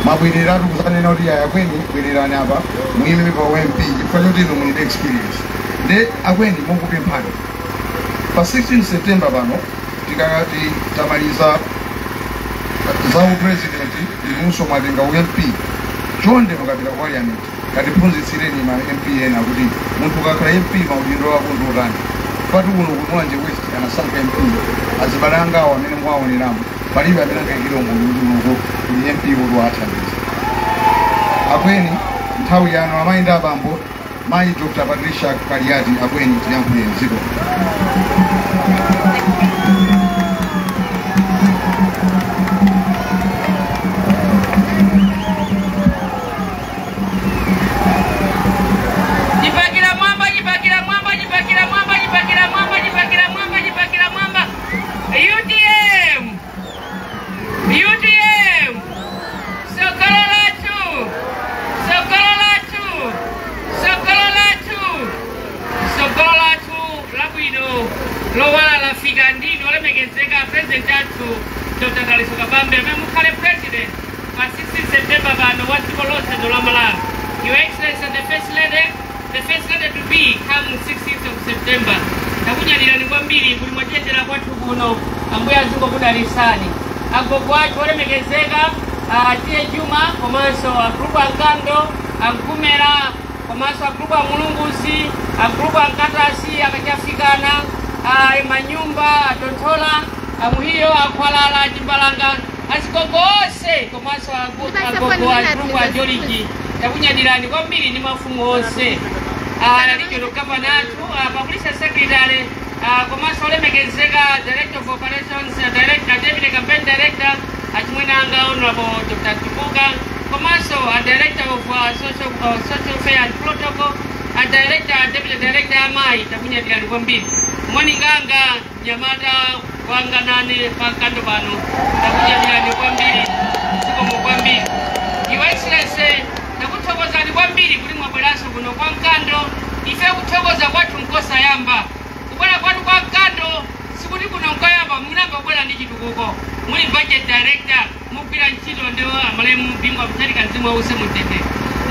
mabwereratu kuzanena kuti yakweni bwererani apa muime pa MP chifukwa choti inu muli ndi experience. Nde akweni mukupemphani pa 16 September pano tikakati tamaliza za president inunso mwatenga MP chonde mukapita ku parliament katiphunzitsireni ma MP ena kuti munthu ukakhala MP maudindo wako ndi utani. pati uno kumwanje West anasankha MP azibalangawo amene mwaoneramo palibe amene angayikilongo ndi MP kuti athandize. akweni nthawi yano amayi ndi abambo mayi Dr. Patricia Kaliati akweni tiyankhule mziko. Lowala la figa ndini olemegezeka president athu Dr. Dalisoka Bambe memukhale president pa 16 September bano watsiko lonse lolamalawi. Your Excellency the first lady to be come 16th of September. Takunyalirani kwambiri kuli mwachetera kwathu kuno ambuye azingo kudalisani. Agogo athu olemegezeka tiye Juma komanso agrupu Ankando Ankumera komanso agrupu Mulunguzi agrupu Ankatasi akachafikana manyumba atontola amuhiyo akwalala jimbalanga asikogose komanso agogo agrupu ajoliki takunyalirani kwambiri ni mafumu ose regional governor public secretary komanso olemegezeka director of operations director deputy campaign director achimwenanga honorable Dr. Kibuga komanso director of social fair and protocol director deputy director amai takunyalirani kwambiri. Mwaninganga nyamata wanga nane pankando bano takunyalirani kwambiri siko mukwambiri. Your Excellency nakuthokozani kwambiri kuli mwabweraso kuno kwa Nkando. Ife kuthokoza kwathu nkosa yamba kubwera kwathu kwa Nkando sikuti kuno nkayamba munamba bwera ndi chitukuko muli budget director mugwira ntchito ndiwo amalemu Bingwa Mutharika Mzimu wause mutete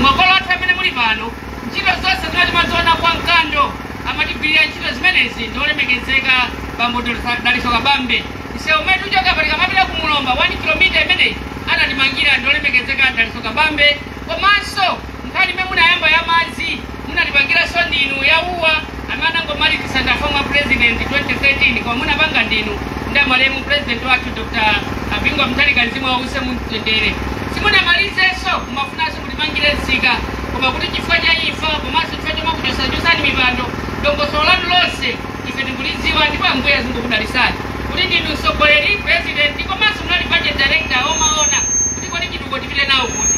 mwakolo athu amene muli pano ntchito zonse zimene maziona kwa Nkando amatibwirira ntchito zimenezi ndolemegezeka bambo Dalisoka Bambe. Ise umetu choka palika mapita kumulomba 1 kilomita imeneyi anatimangira ndolemegezeka Dalisoka Bambe. Komanso nkhani imene munayamba ya madzi munatipangira so ndinu ya uwa amene angomaliza ndafomwa president 2013 kwa munapanga ndinu nda malemu president wathu Dr. Bingwa Mutharika Mzimu wause mutendere. Simunamalizenso kumafunanso kutimangire nsika koma kuti chifukwa cha imfa komanso chifukwa choma kuchosachosani mipando dongosolo lanu lonse ife tikulidziwa ndipo ambuye azingokudalisani kuti ndinu mtsogoleri president komanso munali budget director omaona kuti kodi chitukuko tipite nawo kuti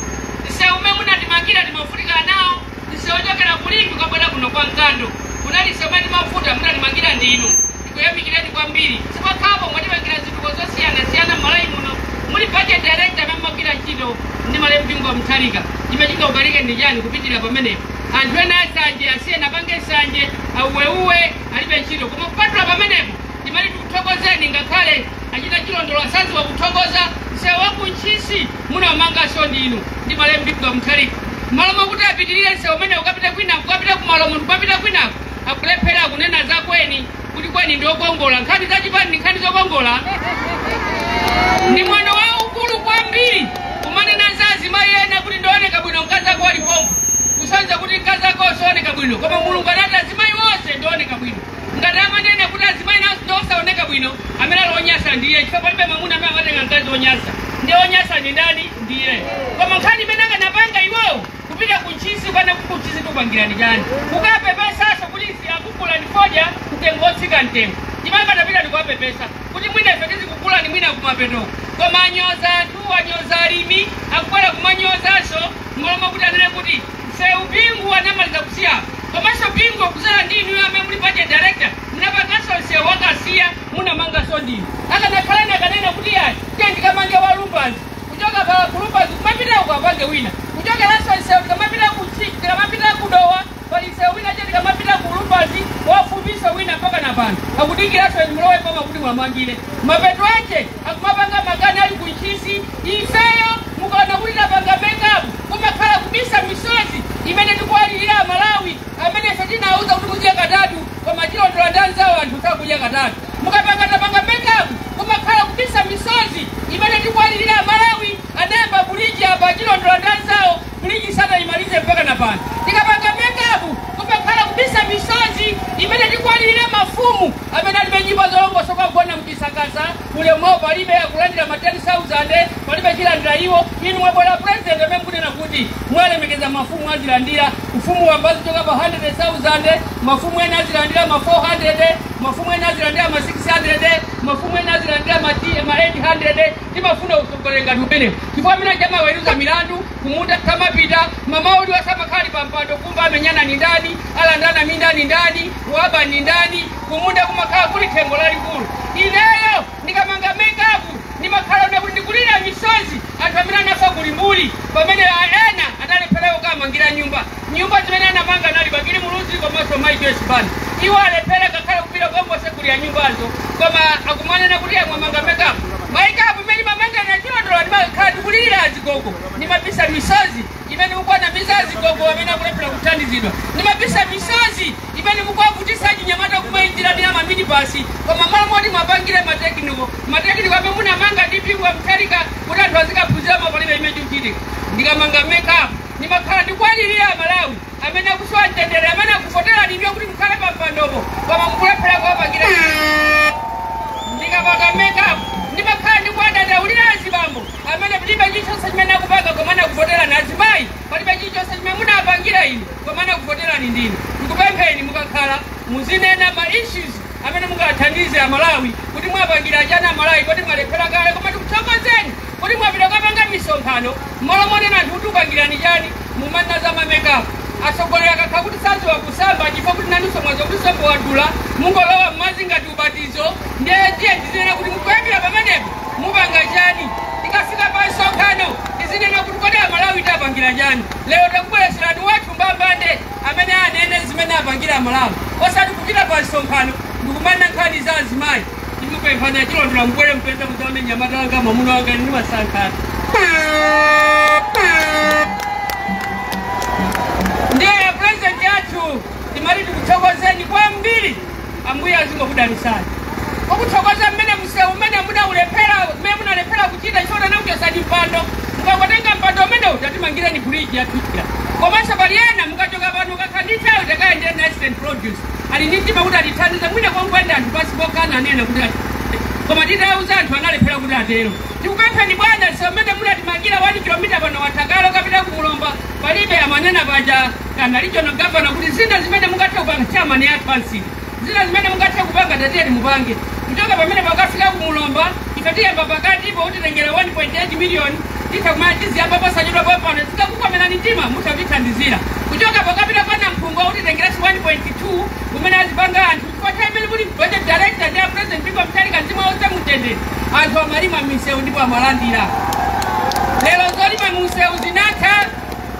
ise ume munatimangira timafutika nawo ise ochokera kulimbi kwabwera kuno kwa Nkando kunali ise umene timafuta munatimangira ndinu tikuyamikireni kwambiri sipakhapo mwatipangira zitukuko zosiyana m'malawi muno muli budget director amene mumagwira ntchito ndi malemu Bingwa Mutharika chimene chingaubalike ndi chani kupitirira pamenepo anthu ena asanje asiye napange sanje auweuwe alibe ntchito koma kupatula pamenepo timati tikuthokozeni ngakhale achita chilondolo asanzi wakuthokoza msewu wakunchisi munamanganso ndinu ndi malembidwa mkhalika malo mwakuti apitirire msewu umene ukapita kwinako ukapita kumalo munthu ukapita kwinako akulephera kunena za kweni kuti kweni ndi okongola nkhani zachipani ndi nkhani zokongola ndi mwano waukulu kwambiri umanena za azimayi ena kuti ndioneka bwino mkazi ako alipompo kusanza kuti mkazi ako osaoneka bwino koma mulungu anati azimayi wonse ndioneka bwino ngati amanena kuti azimayi osaoneka bwino amene onyasa ndiye chifukwa palibe mwamuna amene amatenga mkazi onyasa ndi onyasa ndi ndani ndiye koma nkhani imene akanapanga iwowo kupita kunchisi kana kukunchisi tupangirani chani ukapepesa polisi akukula ni foja mtengo otsika mtengo chimanga tapita ndikuwapepesa kuti mwina ife tizikukula ni mwina kumapeto koma anyoza anthu anyoza alimi akukwera kumanyozanso ngoloma kuti anene kuti msewu bingu anamaliza kusiya komanso bingu kusala ndinu amene muli budget director munapanganso msewu wakasiya munamanganso ndinu akanakhalani akanena kuti yayi ndikamange walumbazi kuchoka pa kulumbazi kumapita ukapange wina kuchoka laso msewu tikamapita kuchiki tikamapita kudowa pali msewu wina che tikamapita kulumbazi wafumbisa wina mpaka na pano akudingilaso mlowe pama kuti mwamangile mapeto ache akumapanga magani ali kunchisi ifeyo mukaona kuti tapanga makeup kumakhala kubisa misozi imene tikuwalilira Malawi amene ife tinauza kuti kudya katatu koma chilondola ndanzawo anthu sakudya katatu mukapanga tapanga makeup kumakhala kubisa misozi imene tikuwalilira Malawi anemba buliji apa chilondola ndanzawo buliji sana imalize mpaka na pano tikapanga makeup kumakhala kubisa misozi imene tikuwalilira mafumu amene alibe nyimbo zolongosoka kugona mchisakasa ule mwa palibe akulandira ma 10,000 palibe chilandira iwo inu mwabwera president amene kunena kuti mwalemekeza mafumu azilandira ufumu wambazi choka pa 100,000 mafumu ena azilandira ma 400 mafumu ena azilandira ma 600 mafumu ena azilandira ma 800 timafuna usogolenga tupene chifukwa mina chama wairuza milandu kumuta kama pita mama uli wasamakali pampando kumba amenyana ni ndani alandana mindani ndani waba ni ndani kumunda kumakala kuli tembo lali kulu ineyo nikamanga makeup ni makala na kundikulira misozi atamina nafa kulimbuli pamene ena analepeleo kama ngira nyumba zimene anamanga nali bakili muluzi kwa maso maito esibani iwa alepele kakala kupira gombo sekuli ya nyumbazo kama akumane na kulia mwamanga makeup meni mamanga na chilondola ni makala tukulira azikoko ni mapisa misozi imene mukwa na mizazi gogo wamena kulepela kutandizidwa ni mapisa misozi imene mukwa kutisa nyamata kumainjira ni ama minibasi koma mala modi mapangire matekniko amene munamanga ndipingwa mtalika kuti anthu azikapuzira mapalibe imene mchitika ndikamanga makeup ni makhala ndikwalirira Malawi amene akuswa mtendere amene akufotera ndivyo kuti mkhale pampandopo koma mukulepera kuwapangira ndikamanga makeup ndi makhala ndikwadadaulira azibambo amene palibe chilichonse chimene akupanga komana kuvotera na azimayi palibe chilichonse chimene munapangira inu komana kuvoterani ndinu ndikupempheni mukakhala muzinena ma issues amene mungathandize Malawi kuti mwapangira achana Malawi kuti mwalephera kale koma tikuthokozeni kuti mwapita kapanga misonkhano mmalo monena anthu kuti upangirani chani mumanena za makeup asogolera kakha kuti sanzi wakusamba chifukwa kuti nanuso mwazo kusopo wadula mungolowa mmazi ngati ubatizo ndiye tiye tizinena kuti mukuyambira pamenepo mupanga chani tikafika pa msonkhano tizinena kuti kodi Malawi itapangira chani lero takubwereserani wathu mbambande amene anene zimene apangira Malawi osati kupita pa msonkhano ndikumana nkhani za azimayi ndikupemphana chilondola mbwere mpeza kuzaone nyamata wanga mwamuna wanga ndi masankhano ndiye president yathu timati tikuthokozeni kwambiri ambuye azingokudalisani okuthokoza mmene msewu umene munalephera kuchita chifukwa nauchosani mpando mukangotenga mpando umene utatimangireni buliji yathuira komanso pali ena mukachoka pano kakhandithayo takayendere na Eastern Produce ali ndi mtima kuti atithandize mwina kwangwenda anthu pasi pokana anena kuti koma titauza anthu analephera kuti atero tikupempheni bwana msewu umene munatimangira 1 kilomita pano wathakalo kapita kumulomba palibe amanena paja kana regional governor kuti zina zimene mungathe kupanga chairman ya advance zina zimene mungathe kupanga tatiyeni mupange kuchoka pamene pakafika kumulomba ife tiyamba pakati ipo kuti tengera 1.8 million titakumana tiziyamba pasachedwa papano zikakukomerani mtima mutavithandizira kuchoka pakapita pana mpungu kuti tengerasi 1.2 umene azipanga anthu chifukwa imene muli budget director ndi president Biko Mtalika mtima wonse mutendere anthu amalima misewu ndipo amalandira lero zolima misewu zinatha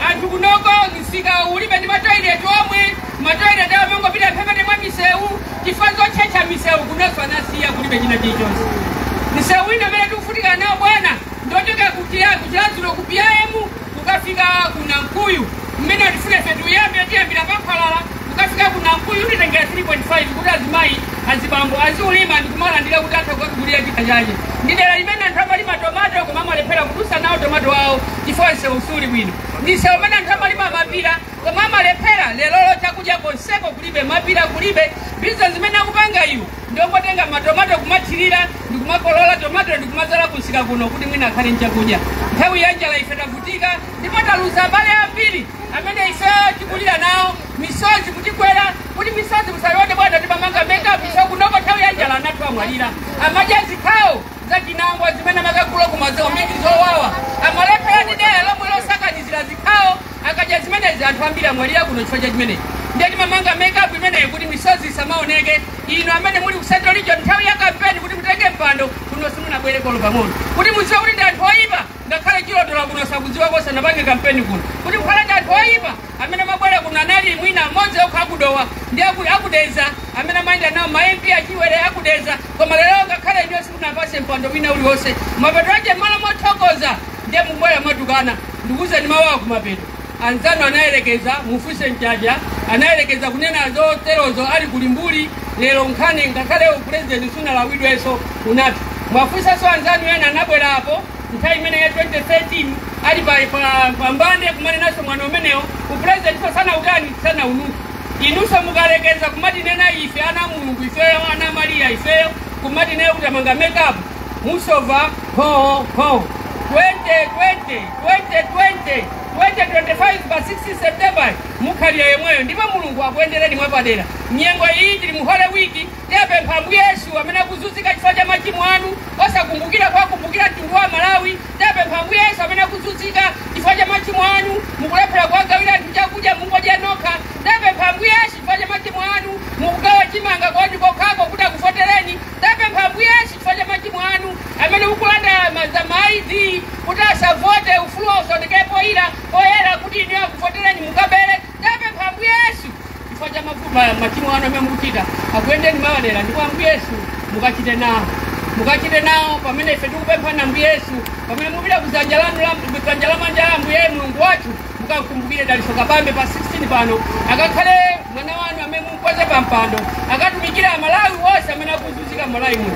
anthu kunoko kufika ulibe ndi matoilet omwe matoilet awo mengo pita pepete mwa miseu chifanzo checha miseu kunoswa nasiya kulibe china chichonse miseu ino mene tikufutika nawo bwana ndotoka kuchilazulo kupiaemu ukafika kuna Mkuyu mmene atifune fetu yambe tiyambira pamphalala ukafika kuna Mkuyu nditengera 3.5 kuti azimayi azibambo aziulima ndikumalandira kuti atha kukagulira chita chache ndidera limene anthu amalima tomato koma amalephera kudusa nawo tomato awo chifukwa usuli bwino ndisewu umene anthu amalima mapira koma amalephera lelolo chakudya konseko kulibe mapira kulibe bizinesi zimene akupanga iwo ndongotenga matomato kumathirira ndikumakolola tomato ndikumazala kunsika kuno kuti mwina akhale nchakudya nthawi ya njala ife tavutika ndipo taluza abale ambiri amene ife tikulira nawo misozi kutikwera kuti misozi musayone bwana timamanga makeup ife kunoko nthawi ya njala anathu amwalira amadya zikhawo zachinangwa zimene makagula kumazewo mingi zowawa amalephera tidera lomwe losakanizira zikhawo akadya zimenezi anthu ambiri amwalira kuno chifukwa cha chimenechi ndiye timamanga makeup imeneyi kuti misozi isamaoneke ino amene muli ku Central Region nthawi ya kampeni kuti mutenge mpando kuno simunabwere kolo pang'ono kuti mudziwe kuti ndi anthu oyipa ngakhale chilotola kuno sakudziwa kosa napange kampeni kuno kuti mukhala ndi anthu oyipa amene mabwera kuno anali mwina mmodzi okha akudowa ndi akudeza amene amayenda nawo ma-MP achiwere akudeza koma lero ngakhale ino simunapase mpando wina uliwonse mapeto ache malo mothokoza ndiye mubwera mwatukana ndikuwuzeni mawu ako mapeto anzano anayerekeza mufuse nchaja anayerekeza kunena zoterozo ali kulimbuli lero nkhani ngakhale president sunalawidweso unati mwafusaso anzanu yena anabwera apo nthawi imene ya 2013 ali pambande kumane naso mwana umenewo upresident sana utani sana unuku inuso mukalekeza kumati nena ife ana mulungu ifeyo ana Maria ifeyo kumati nena kutamanga makeup musova ho 2025 pa 60 September mukhalira yemweyo ndipo mulungu akuendereni mwapadera nyengo iyi tili muhole wiki tepe mphamvu Yesu amene akuzunzika chifukwa cha machimo anu osakumbukira kuwakumbukira mtundu wa Malawi tepe mphamvu Yesu amene akuzunzika chifukwa cha machimo anu mukulephera kuwagawira anthu chakudya mungodya nokha tepe mphamvu Yesu chifukwa cha machimo anu mukugawa chimanga kwa anthu kokhako kuti akufotereni tepe mphamvu Yesu chifukwa cha machimo anu amene mukulanda maidzi kuti asavote ufulu usonekepo ila oyera kuti inu akufotereni mukabere tepe mphamvu Yesu chifukwa cha machimo anu amene mukuchita akuendeni mawadera ndipo Ambuye Yesu mukachite nawo pamene ife tikupemphana Ambuye Yesu pamene mupita kudzanja la manja la Ambuye Mulungu wathu mukakumbukire Dalitso Kabambe pa 16 pano akakhale mwana wanu amene mumukwaze pampando akatumikira Malawi wonse amene akuzunzika Malawi muno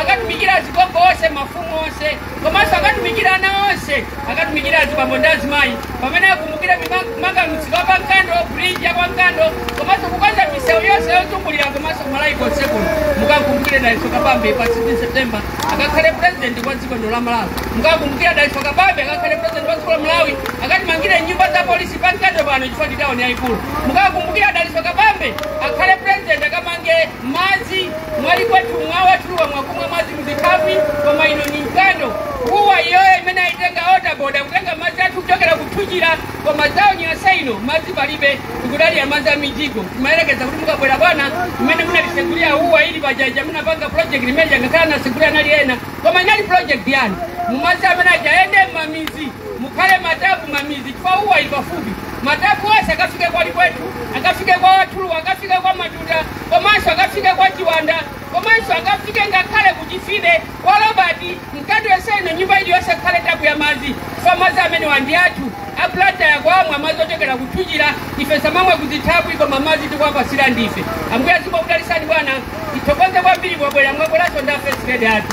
akatumikira azigogo onse mafumu onse komanso akatumikira ana onse akatumikira azibambo ndi azimayi pamene akumbukire manga msika wa Pankando bridge ya Pankando komanso kukwaza misewu yonse yotumbulira komanso Malawi konse kuno mukakumbukire Dalitso Kabambe pa 16 September akakhale president wa dziko la Malawi mukakumbukira Dalitso Kabambe akakhale president wa dziko la Malawi akatimangire nyumba za polisi Pankando pano chifukwa ndi tauni yayikulu mukakumbukira Dalitso Kabambe akhale president akamange madzi mwali kwetu mwawatuluwa mwakumwa madzi muzikapi koma ino ni Nkando uwa iyoyo imene ayitenga otaboda kutenga madzi athu kuchokera kuthunjira koma tauni yonse ino madzi palibe ikudali ya madzi amijigo timayelekeza kuti mukabwera bwana imene munatisekulira uwa ili pajaja munapanga project limeja ngakhala nasekulira nali ena koma inali project yani mumadzi amene ajaende mamizi mukhale matapu mamizi chifukwa uwa ili pafupi matapu onse akafike kwa likwetu akafike kwa watulu akafike kwa Matunda komanso akafike kwa Chiwanda komanso akafike ngakhale kuchifide kwa Robert Nkando yonse ino nyumba ili yonse khale tapu ya madzi chifukwa madzi amene wandi athu aplata yakwamwe madzi ochokera kuthunjira ife samamwe kuzithapu koma madzi tikuwapasira ndife Ambuye azikudalitsani bwana ithokoze kwambiri mwabwera mwabweranso ndi first lady athu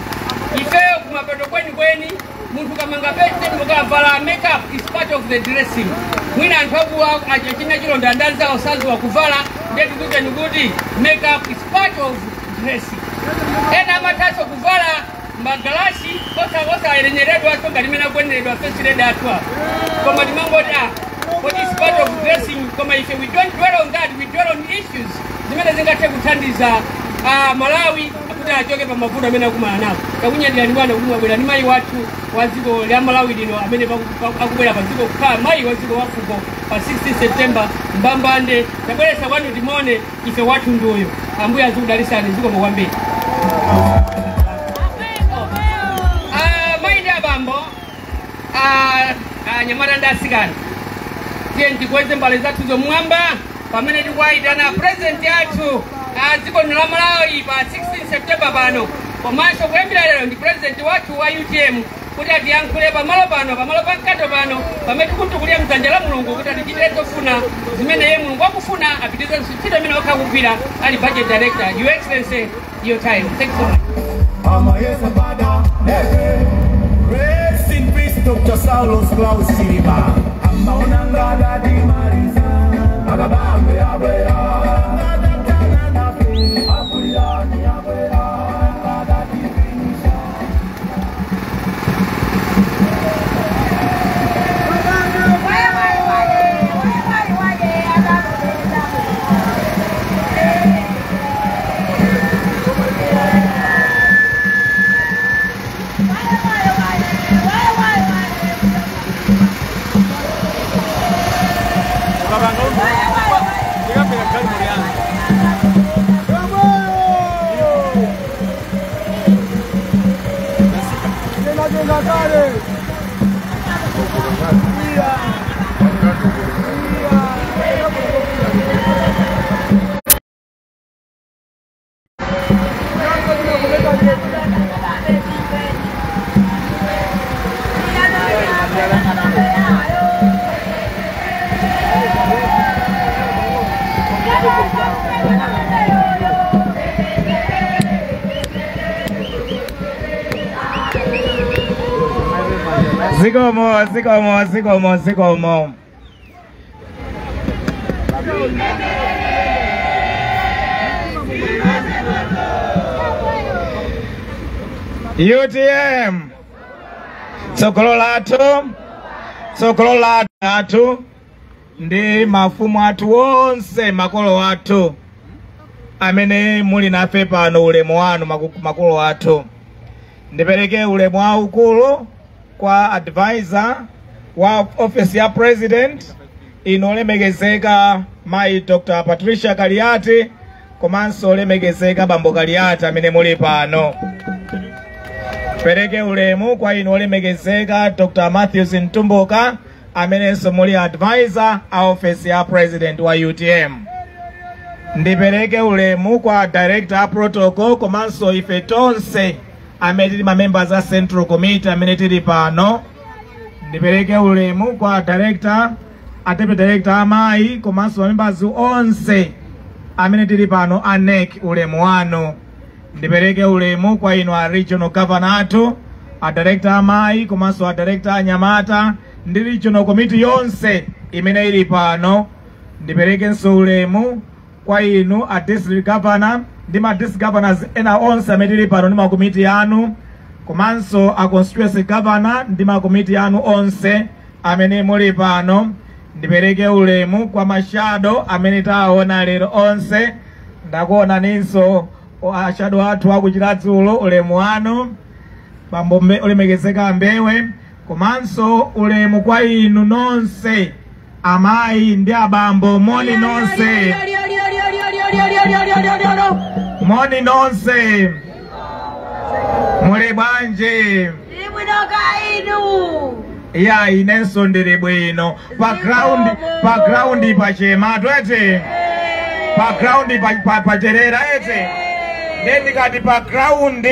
ifeyo kumapeto kweni munthu kamanga pete mukavala makeup is part of the dressing mwina anthu akuwa achachina chilonda ndanzawo saziwa kuvala ndiye tikuti nikuti makeup is part of dressing ena amataso kuvala magalasi kosa ayerenyeredwa songa limene akweneredwa first lady atwa koma timangoti what is part of dressing koma if we don't dwell on that we dwell on issues zimene zingathe kuthandiza Malawi akuti achoke pa mavuto amene akumana nawo takunyadirani bwana kuti mwabwera ni mayi wathu wa dziko la Malawi lino amene akubwera pa dziko kukhala mayi wa dziko wafuko pa 16 September mbambande tabweresa kwanu timone ife wathu ndiuyo Ambuye azikudalitsani dziko kwambiri mayi ndi abambo anyamata ndi asikana tenti kweze mbale zathu zomwamba pamene tikuwayitana president yathu dziko la Malawi pa 16 September pano komanso kuyambira lero ndi president wathu wa UTM kuti atiyankhule pamalo pa mkando pano pamene tikutukulira mdzanja la Mulungu kuti atichitire zofuna zimene iye Mulungu akufuna apitize ntchito imene wakugwira ali budget director. Your Excellency, your time. Thank you so much. Rest in peace, Dr. Saulos Klaus Silva. Amaonanga di Marisa, Agabambe Abera. Zikomo. UTM tsogolo lathu ndi mafumu athu onse, makolo athu amene muli nafe pano, ulemu wanu makolo athu. Ndipereke ulemu waukulu kwa advisor wa office ya president inolemekezeka Mai Dr. Patricia Kaliati komanso olemekezeka Bambo Kaliati amene muli pano. Pereke ulemu kwa inolemekezeka Dr. Matthews Ntumboka amenenso muli advisor a office ya president wa UTM. Ndipereke ulemu kwa director protocol komanso ife tonse amene tili members a central committee amene tili pano. Ndipereke ulemu kwa director, deputy director amayi komanso members onse amene tili pano ANEC, ulemu wanu. Ndipereke ulemu kwa inu a regional governor athu, a director amayi komanso a director anyamata ndi regional committee yonse imene ili pano. Ndipereke nso ulemu kwa inu a district governor ndi ma district governors ena onse amene tili pano ndi ma committee anu, komanso a constituency governor ndi ma committee anu onse amene muli pano. Ndipereke ulemu kwa mashado amene taona lero onse. Ndakuona ninso ashado athu akuchiradzulo, ulemu wanu. Bambo ulemekezeka Mbewe, komanso ulemu kwa inu nonse amayi ndi abambo, moni nonse. Moni nonse. Muli bwanje? Ya inenso ndiri bwino. Background pachema twete. Background pacherera ete. Ndikati background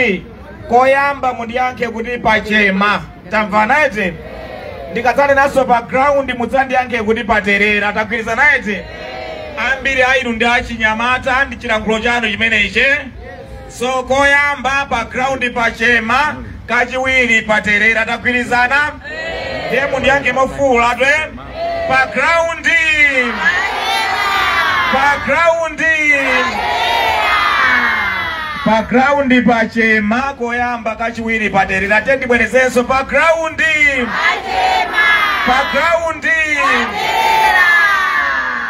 koyamba mundiyankhe kuti pachema. Tamvana ete? Ndikatsale naso background mudzandiyankhe kuti paterera. Tagwirizana ete? Ambiri ainu ndi achinyamata ndi chilankhulo chanu chimenechi. So koyamba background pachema, kachiwiri paterera. Tagwirizana? Ndiye mundiyankhe mofuwula twe. Background pachema, koyamba kachiwiri paterera. Tendibwerezenso background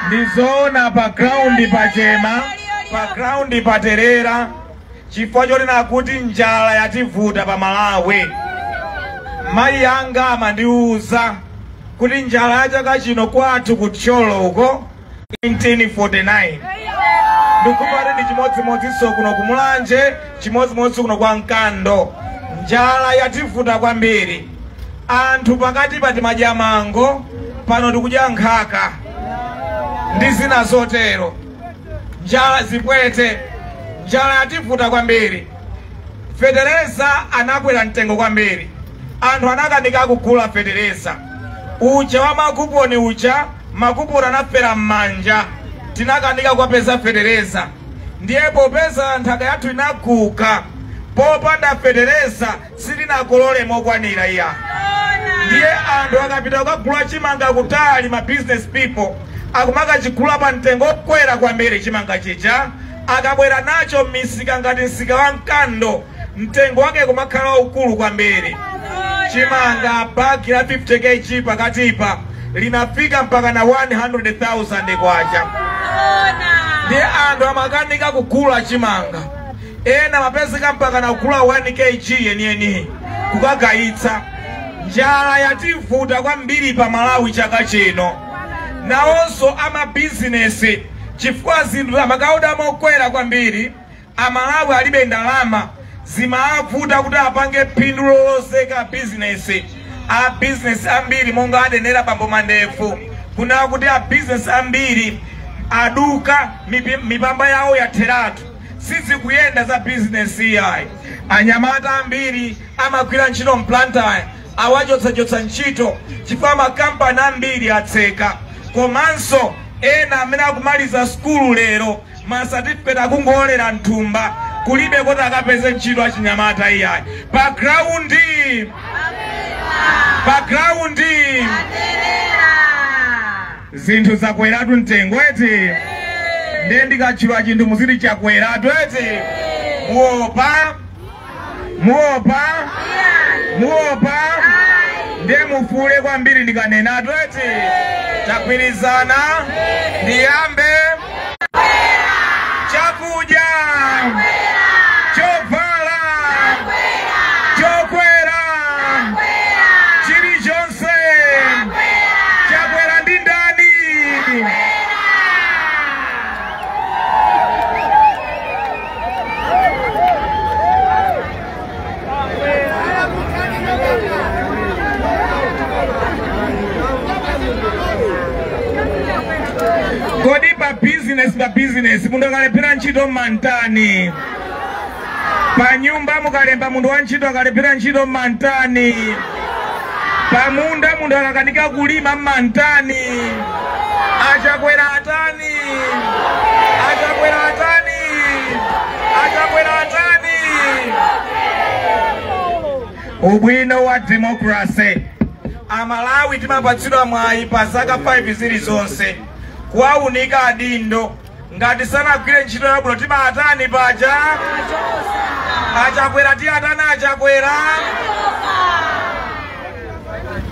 ndizoona background pachema, background paterera. Chifukwa chonena kuti njala yativuta pa Malawi. Mayi anga amandiuza kuti njala ya chaka chino kwathu kutcholo uko 1949. Ndikupati ndi chimodzimodzinso kuno kumulanje, chimodzimodzinso kuno kwa Mkando. Njala yativuta kwambiri. Anthu pakati pati madyamango pano tikudya nkhaka ndi zina zotero, njala zipwete, njala yativuta kwambiri. Fetereza anakwera mtengo kwambiri, anthu anakanika kugula fetereza. Uja wa makuponi uja, makuponi anafera m'manja, tinakanika kwapeza fetereza. Ndiye popeza nthaka yathu inaguka, popanda fetereza sitinakolole mokwanira iya. Ndiye anthu akapita kukagula chimanga kutali, ma business people akumaka chigula pa mtengo okwera kwambiri chimanga chija, akabwera nacho m'misika ngati msika wa mkando, mtengo wake kumakhala ukulu kwambiri. Chimanga bagi la 50 kg pakatipa linafika mpaka na 100,000 kwacha. Ndiye anthu amakanika kugula chimanga, ena mapezeka mpaka na kugula 1 kg yeniyeni kukagayitsa. Njala yativuta kwambiri pa Malawi chaka chino. Nawonso ama business chifukwa zinthu amakauda mokwera kwambiri, Amalawi alibe ndalama, zimavuta kuti apange phindu loloseka business. A business ambiri monga adenera Bambo Mandefu, kuna kuti a business ambiri aduka mipamba yawo yatheratu, sisi kuyenda za business yayi. Anyamata ambiri amagwira ntchito mplantayi, awachotsa ntchito chifukwa makampani ambiri atseka. Komanso ena amene akumaliza skulu lero ma certificate akungolera nthumba, kulibe kuti akapeze ntchito achinyamata iyayi. Background zinthu zakweratu mtengo eti, ndiye ndikatchula chinthu muziti chakweratu eti. Muopa ndiye mufule kwambiri ndikanenatu eti. Tagwirizana, ndiyambe. Chakudya, chovala, chokwera, chilichonse chakwera ndi ndani. Kodi pa business mundu akalepera ntchito mantani? Pa nyumba mukalemba mundu wa ntchito akalepera ntchito mantani? Pa munda mundu akakanika kulima mantani? Achakwera atani? Ubwino wa democracy, Amalawi timapatsidwa mwayi pa zaka 5 zilizonse kuwaunika adindo. Ngati sanagwire ntchito yabwino timatani paja? Achakwera atani achakwera?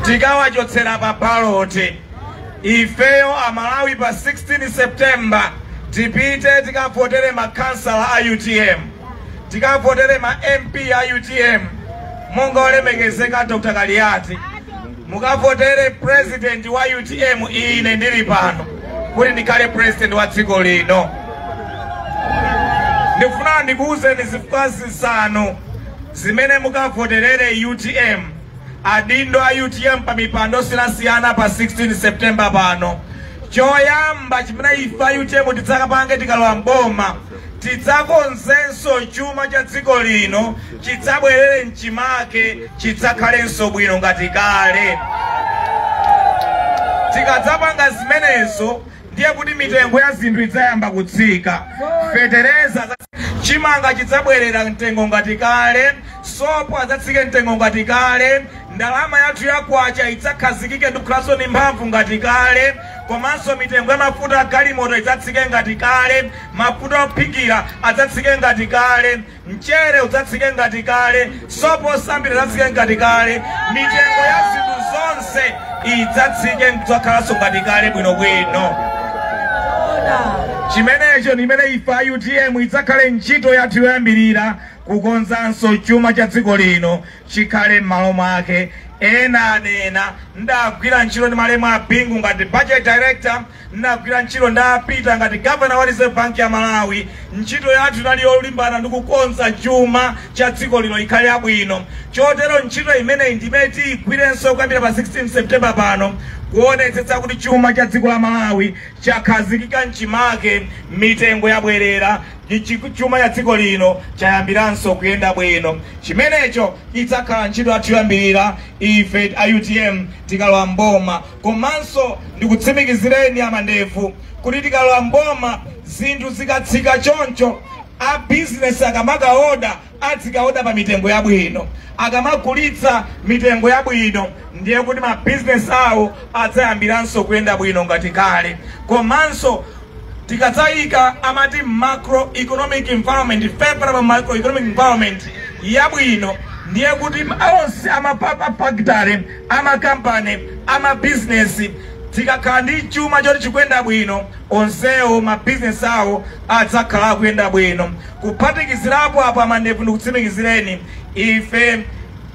Tikawachotsera pa ballot. Ifeyo Amalawi pa 16 September tipite tikavotere makansala a UTM, tikavotere ma MP a UTM monga olemekezeka Dr. Kaliati, mukavotere president wa UTM ine ndili pano kuti ndikale president wa dziko lino. Ndifuna ndikuwuzeni zifukwa zisanu zimene mukavoterere UTM, adindo a UTM pa mipando osiyanasiyana pa 16 September pano. Choyamba chimene ife UTM tidzakapange tikalowa mboma, tidzakonzenso chuma cha dziko lino, chidzabwerere mchimake, chidzakhalenso bwino ngati kale. Tikadzapanga zimenezo ndiye kuti mitengo ya zinthu idzayamba kutsika. Fetereza chimanga chidzabwerera mtengo ngati kale, sopo adzatsike mtengo ngati kale, ndalama yathu yakwacha idzakhazikike ndikukhalanso ndi mphamvu ngati kale. Komanso mitengo ya mafuta galimoto idzatsike ngati kale, mafuta ophikira adzatsike ngati kale, mchere udzatsike ngati kale, sopo osambira idzatsike ngati kale, mitengo ya zinthu zonse idzatsike kudzakhalanso ngati kale bwinobwino. Chimenecho ndimene ife UTM idzakhale ntchito yathu yoyambirira kukonzanso chuma cha dziko lino chikhale m'malo mwake. Ena anena ndagwira ntchito ndi malemu a Bingu ngati budget director, ndagwira ntchito ndapita ngati governor wa Reserve Bank ya Malawi. Ntchito yathu inali yolimbana ndi kukonza chuma cha dziko lino ikhale yabwino. Chotero ntchito imeneyi ndimene tigwirenso kuyambira pa 16 September pano kuonetsetsa kuti chuma cha dziko la Malawi chakhazikika mchimake, mitengo yabwerera, chuma cha dziko lino chayambiranso kuyenda bwino. Chimenecho chidzakhala ntchito yathu yoyambirira ife a UTM tikalowa mboma. Komanso ndikutsimikizireni amandefu kuti tikalowa mboma zinthu zikatsika choncho, a business akamakaoda azikaoda pa mitengo yabwino, akamagulitsa mitengo yabwino, ndiye kuti ma business awo adzayambiranso kuyenda bwino ngati kale. Komanso tikadzayika amati macroeconomic environment, favorable macroeconomic environment yabwino, ndiye kuti onse amapakitare, amakampani, amabusiness tikakhala ndi chuma choti chikuyenda bwino, onsewo ma business awo adzakhala kuyenda bwino. Kuphatikizirapo apo amandefu ndikutsimikizireni ife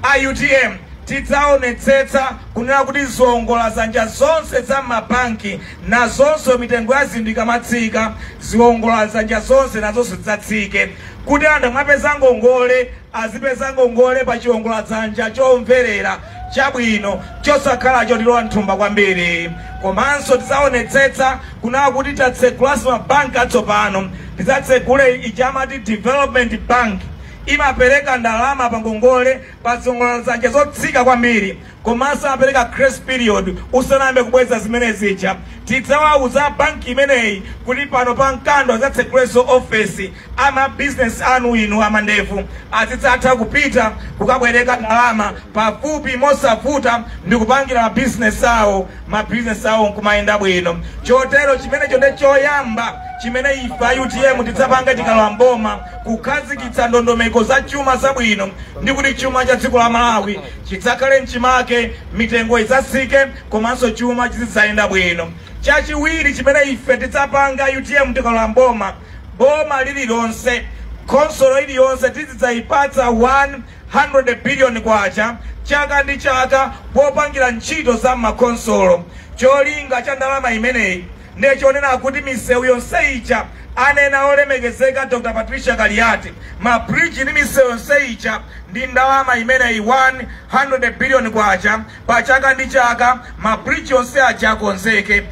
a UTM tidzaonetsetsa kunena kuti zongola zanja zonse za mabanki nazonso mitengo ya zinthu ikamatsika, ziwongola zanja zonse nazonso zidzatsike, kuti anthu amapeza ngongole azipeza ngongole pa chiwongola zanja chomverera chabwino chosakhala chotilowa nthumba kwambiri. Komanso tidzaonetsetsa kunena kuti tatsegulanso mabanki atsopano, tidzatsegule ichamati development bank, imapereka ndalama pa ngongole pa ziwongola zanja zotsika kwambiri, komanso apereka grace period usanayambe kubweza zimene zija. Tidzawauza banki imeneyi kuti pano pa mkando adzatsegulenso ofesi, ama business anu inu amandefu azidzatha kupita kukabwereka ndalama pafupi mosavuta ndi kupangira ma business awo nkumayenda bwino. Chotero chimenecho ndi choyamba chimene ife a UTM tidzapanga tikalowa mboma, kukhazikitsa ndondomeko za chuma zabwino ndi kuti chuma cha dziko la Malawi chidzakhale mchimake, mitengo idzatsike, komanso chuma chizidzayenda bwino. Chachiwiri chimene ife tidzapanga UTM tikalowa mboma, boma lililonse, konsolo iliyonse tizidzayipatsa 100 billion kwacha chaka ndi chaka popangira ntchito za makonsolo. Cholinga cha ndalama imeneyi ndechonena kuti misewu yonse ija anena olemekezeka Dr. Patricia Kaliati, ma bridge ni misewu yonse ija ndi ndalama imeneyi 100 billion kwacha pa chaka ndi chaka, ma bridge yonse aja akonzeke,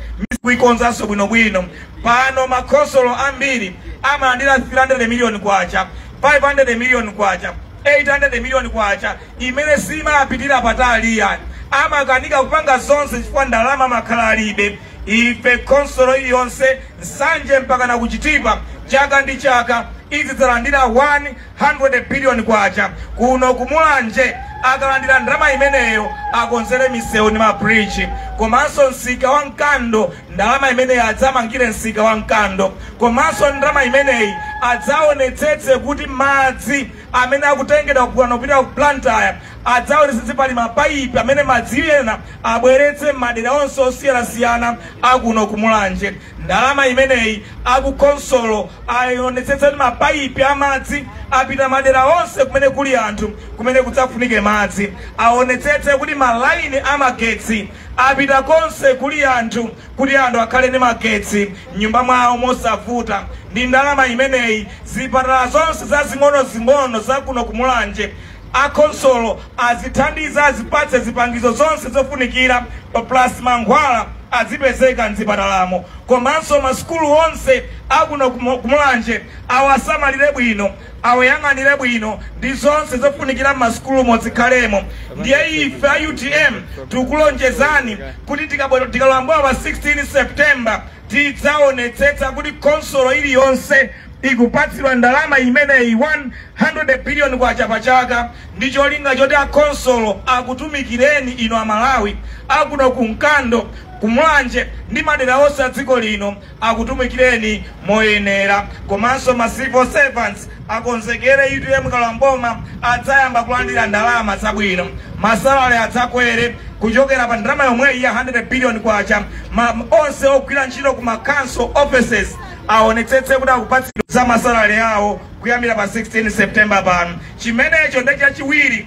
kuikonzanso bwinobwino. Pano makonsolo ambiri amalandira 300 million kwacha, 500 million kwacha, 800 million kwacha, imene simapitira patali yani, amakanika kupanga zonse chifukwa ndalama makhala alibe. Ife konsolo yonse nsanje mpaka na kuchitipa chaka ndi chaka izidzalandira 100 billion kwacha. Kuno kumulanje akalandira ndalama imeneyo akonzere misewu ni mabridge, komanso nsika wa mkando ndalama imeneyi adzamangire nsika wa mkando, komanso ndalama imeneyi adzaonetsetse kuti madzi amene akutengedwa kupita ku Blantyre adzaonetsetse pali mapaipi amene madzi ena abweretse madera onse osiyana-siyana akuno kumulanje. Ndalama imeneyi akukonsolo aonetsetse kuti mapaipi amadzi apita madera onse kumene kuli anthu, kumene kudzafunike madzi, aonetsetse kuti malaini amagetsi apita konse kuli anthu, kuti anthu akhale ndi magetsi nyumba mwawo mosavuta. Ndi ndalama imeneyi zipatala zonse zazing'ono zakuno kumulanje akonsolo azithandiza, azipatse zipangizo zonse zofunikira plus mankhwala azipezeka mzipatalamo. Komanso masukulu onse akuno kumulanje awasamalire bwino, awayang'anire bwino, ndi zonse zofunikira masukulu mozikhalemo. Ndiye ife a UTM tikulonjezani kuti tikalowa mboma pa 16 September tidzaonetsetsa kuti konsolo iliyonse ikupatsidwa ndalama imeneyi 100 billion kwacha pa chaka, ndi cholinga choti akonsolo akutumikireni ino Amalawi akuno kumkando, kumulanje ndi madera onse a dziko lino akutumikireni moyenera. Komanso ma civil servants akonzekere UTM kalowa mboma adzayamba kulandira ndalama zabwino, masalale adzakwere kuchokera pa ndalama yomwe ya 100 billion kwacha. Onse ogwira ntchito ku ma council offices aonetsetse kuti akupatsidwa za masalale awo kuyambira pa 16 September pano. Chimenecho ndi chachiwiri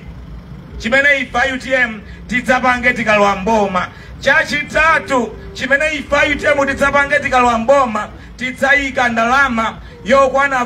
chimene ife a UTM tidzapange tikalowa mboma. Chachitatu chimene ife a UTM tidzapange tikalowa mboma, tidzayika ndalama yokwana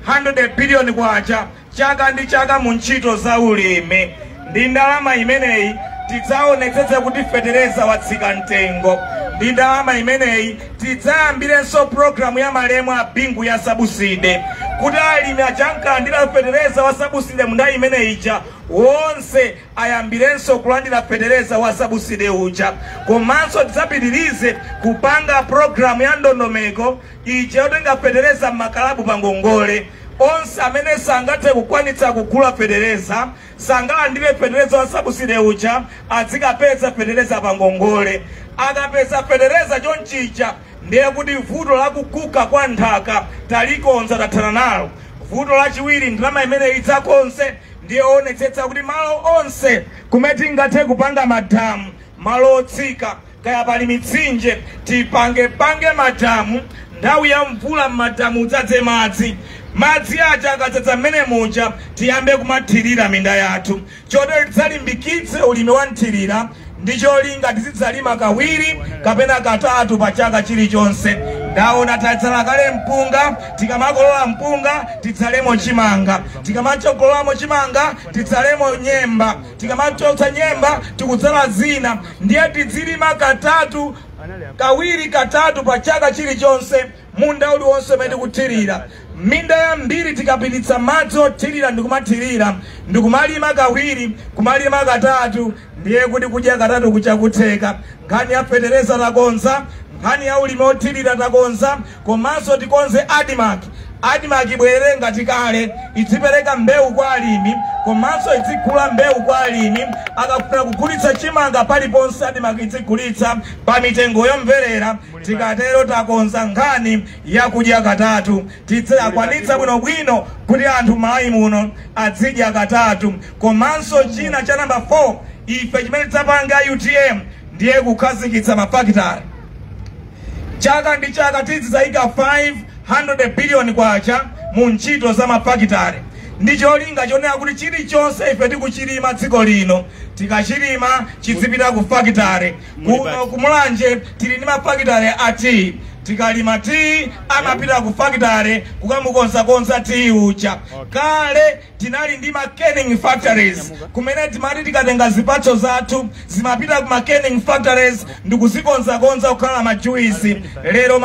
500 billion kwacha chaka ndi chaka mu ntchito za ulimi. Ndi ndalama imeneyi tidzaonetsetse kuti fetereza watsika mtengo. Ndi ndalama imeneyi tidzayambirenso programu ya malemu a bingu ya sabuside kuti alimi ajankalandira fetereza wa sabuside mundayi imeneyi ija wonse ayambirenso kulandira fetereza wa sabuside uja. Komanso tidzapitirize kupanga programu ya ndondomeko ija yotenga fetereza m'makalabu pa ngongole. Onse amene sangathe kukwanitsa kugula fetereza, sangalandire fetereza wa sabuside uja, azikapeza fetereza pa ngongole. Akapeza fetereza chonchicha ndiye kuti vuto la kukuka kwa nthaka talikonza tathana nalo. Vuto lachiwiri ndalama imene idzakonse ndiye onetsetsa kuti malo onse kumene tingathe kupanga madamu, malo otsika kaya pali mitsinje, tipange madamu. Nthawi ya mvula m'madamu udzadze madzi aja akadzadza mmene muja tiyambe kumathirira minda yathu. Chotero tidzalimbikitse ulimi wa nthirira ndi cholinga tizidzalima kawiri kapena katatu pa chaka chilichonse. Ndaona tadzala kale mpunga, tikamakolola mpunga tidzalemo chimanga, tikamachokololamo chimanga tidzalemo nyemba, tikamachotsa nyemba tikudzala zina. Ndiye tidzilima kawiri katatu pa chaka chilichonse munda uliwonse umene tikuthirira. Minda yambiri tikapititsa madzi othirira ndikumathirira, ndikumalima kawiri, kumalima katatu, ndiye kuti kudya katatu kuchakutheka. Nkhani ya fetereza takonza, nkhani ya ulimi othirira takonza, komanso tikonze Adimark ibwerere ngati kale, idzipereka mbewu kwa alimi, komanso idzigula mbewu kwa alimi. Akafuna kugulitsa chimanga paliponse Adimark idzigulitsa pa mitengo yomverera. Tikatero takonza nkhani ya kudya katatu. Tidzakwanitsa bwinobwino kuti anthu m'Malawi muno adzidya katatu. Komanso china cha namba 4, ife chimene tidzapanga UTM ndiye kukhazikitsa mafakitare. Chaka ndi chaka tidzayika 500 billion kwacha mu ntchito za mafakitare. Ndi cholinga chonena kuti chilichonse ife tikuchilima dziko lino, tikachilima chizipita ku fakitare. Kuno kumulanje tili ndi mafakitare ati tikalima tii amapita ku fakitare kukamukonza tii ucha. Kale tinali ndi canning factories kumene timati tikatenga zipatso zathu zimapita ku canning factories ndikuzikonza kukhala majuisi. Lero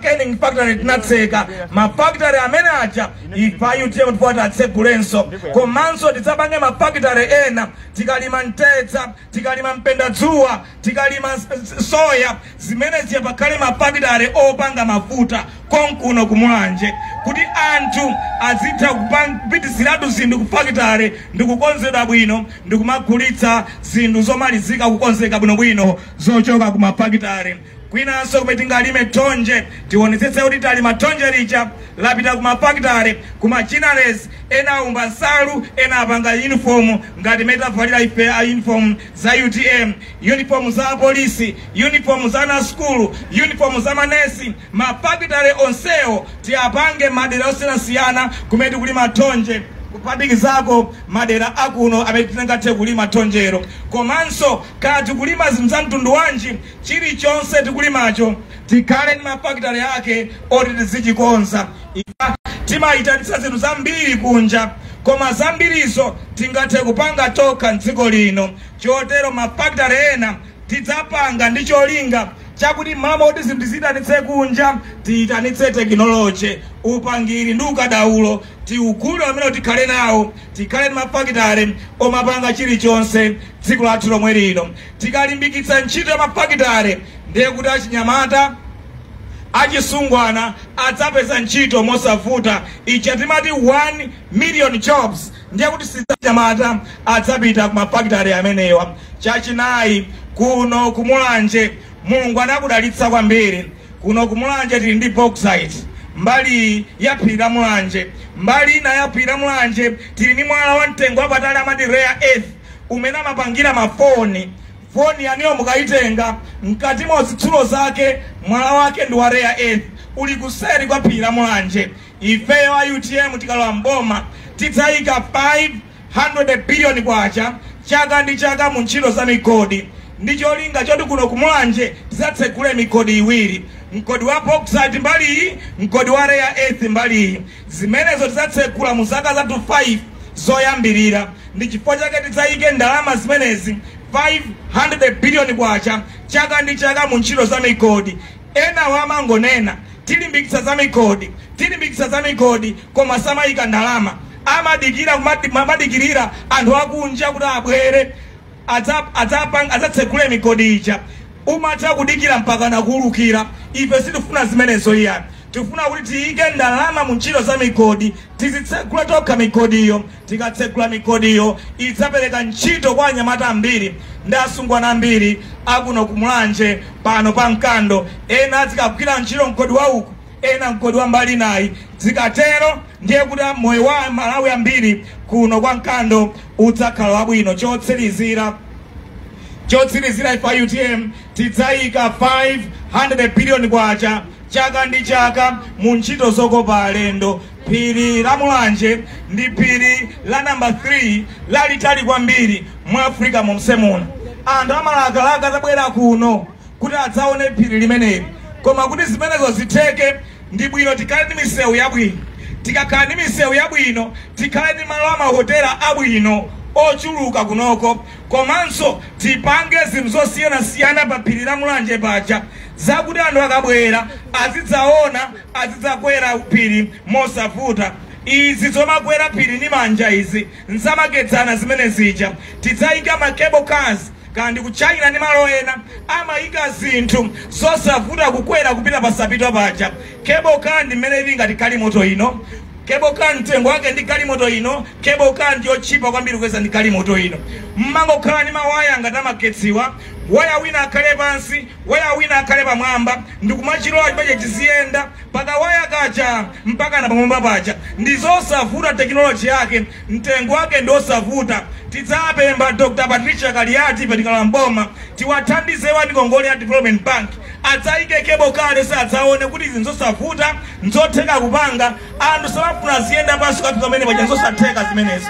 canning factory tinatseka. Mafakitare amene aja ifa UTM tipota atsegulenso. Komanso tidzapange mafakitare ena, tikalima mtedza, tikalima mpendadzuwa, tikalima soya, zimene ziye pakhale mafakitare opanga mafuta konkuno kumulanje kuti anthu azitha kupitiziratu zinthu kufakitare ndikukonzedwa bwino, ndikumagulitsa zinthu zomalizika kukonzeka bwinobwino zochoka kumafakitare. Kwinanso kumene tingalime thonje, tionetsetse kuti talima thonje lija lapita kumafakitare, kumachinales, ena aumba nsalu, ena apanga uniform ngati metavalira ife a uniform za UTM, uniform za polisi, uniform za na school, uniform za manesi. Mafakitare onsewo tiapange madera osiyanasiyana kumene tikulima thonje, kuphatikizapo madera akuno amene tingathe kulima thonjero. Komanso kati kulima zinthu za mtundu wanji, chilichonse tikulimacho tikhale ndi mafakitare yake oti tizichikonza. Timayitanitsa zinthu zambiri kunja, koma zambirizo tingathe kupanga tokha m'dziko lino. Chotero mafakitare ena tidzapanga ndi cholinga chakuti mama oti zinthu ziyitanitse kunja, tiyitanitse tekinoloji, upangiri ndi ukadaulo, tiukulu amene tikhale nawo, tikhale ndi mafakitare omapanga chilichonse dziko lathu lomwe lino. Tikalimbikitsa ntchito ya mafakitare ndiye kuti achinyamata, achisungwana adzapeza ntchito mosavuta. Ichi timati 1 million jobs, ndiye kuti achinyamata adzapita kumafakitare amenewa. Chachinayi, kuno kumulanje Mulungu anakudalitsa kwambiri. Kuno kumulanje tili ndi bauxite mbali ya phiri la mulanje. Mbali ina ya phiri la mulanje tili ni mwala wa mtengo wapatali amati rare earth umene amapangira mafoni. Foni yaniyo mukayitenga mkati mwa zitsulo zake mwala wake ndi wa rare earth, uli kuseri kwa phiri la mulanje. Ifeyo wa UTM tikalowa mboma tidzayika 500 billion kwacha chaka ndi chaka mu ntchito za migodi. Ndi cholinga choti kuno kumulanje tidzatsekule migodi iwiri, mgodi wa bauxite mbali iyi, mgodi wa rare earth mbali iyi. Zimenezo tidzatsekula mu zaka zathu 5 zoyambirira. Ndi chifukwa chake tidzayike ndalama zimenezi 500 billion kwacha chaka ndi chaka mu ntchito za mikodi. Ena wamangonena tilimbikitsa za mikodi koma samayika ndalama. Amadikirira anthu akunja kuti abwere adzatsekule mikodi ija. Umatha kudikira mpaka nakuulukira. Ife sitifuna zimenezo iyani. Tifuna kuti tiyike ndalama mu ntchito za mikodi, tizitsekula tokha mikodiyo. Tikatsekula mikodiyo idzapereka ntchito kwa anyamata ambiri ndi asungwana ambiri akuno kumulanje pano pa mkando. Ena zikagwira ntchito mkodi wa uku, ena mkodi wa mbali nayi. Zikatero ndiye kuti moyo wa Malawi ambiri kuno kwa mkando udzakhala wabwino. Chotsirizira ife UTM tidzayika 500 billion kwacha chaka ndi chaka mu ntchito zokopa alendo. Phiri la Mulanje ndi phiri la number 3 lalitali kwambiri mu Africa monse muno. Anthu amalakalaka tabwera kuno kuti adzaone phiri limeneli. Koma kuti zimenezo zitheke ndi bwino tikhale ndi misewu yabwino. Tikakhala ndi misewu yabwino tikhale ndi malo amahotela abwino ochuluka kunoko. Komanso tipange zinthu zosiyana pa phiri la Mulanje paja zakuti anthu akabwera azidzaona azidzakwera phiri mosavuta. Izi zomakwera phiri ni manja izi nzamakedzana zimene zija. Tidzayika ma cable cars kandi ku China ni malo ena amayika zinthu zosavuta kukwera kupita pasapitwa paja. Cable car ndi mmene ili ngati galimoto ino. Cable car mtengo wake ndi galimoto ino. Cable car ndiyo chipa kwambiri kweza ndi galimoto ino. Mmangokhala ni mawaya ngati amaketsiwa. Waya wina akhale pansi, waya wina akhale pamwamba. Ndikumachilowa chipache chiziyenda paka waya kacha mpaka na pamwamba pacha. Ndizosavuta teknoloji yake, mtengo wake ndosavuta. Tidzapemba Dr. Patricia Kaliati patikala mboma tiwathandize wa Ngongole Development Bank adzayike cable car adzaone kuti izi nzosavuta nzotheka kupanga. Anthu samafuna ziyenda pansi kati kamene paja nzosatheka zimenezo.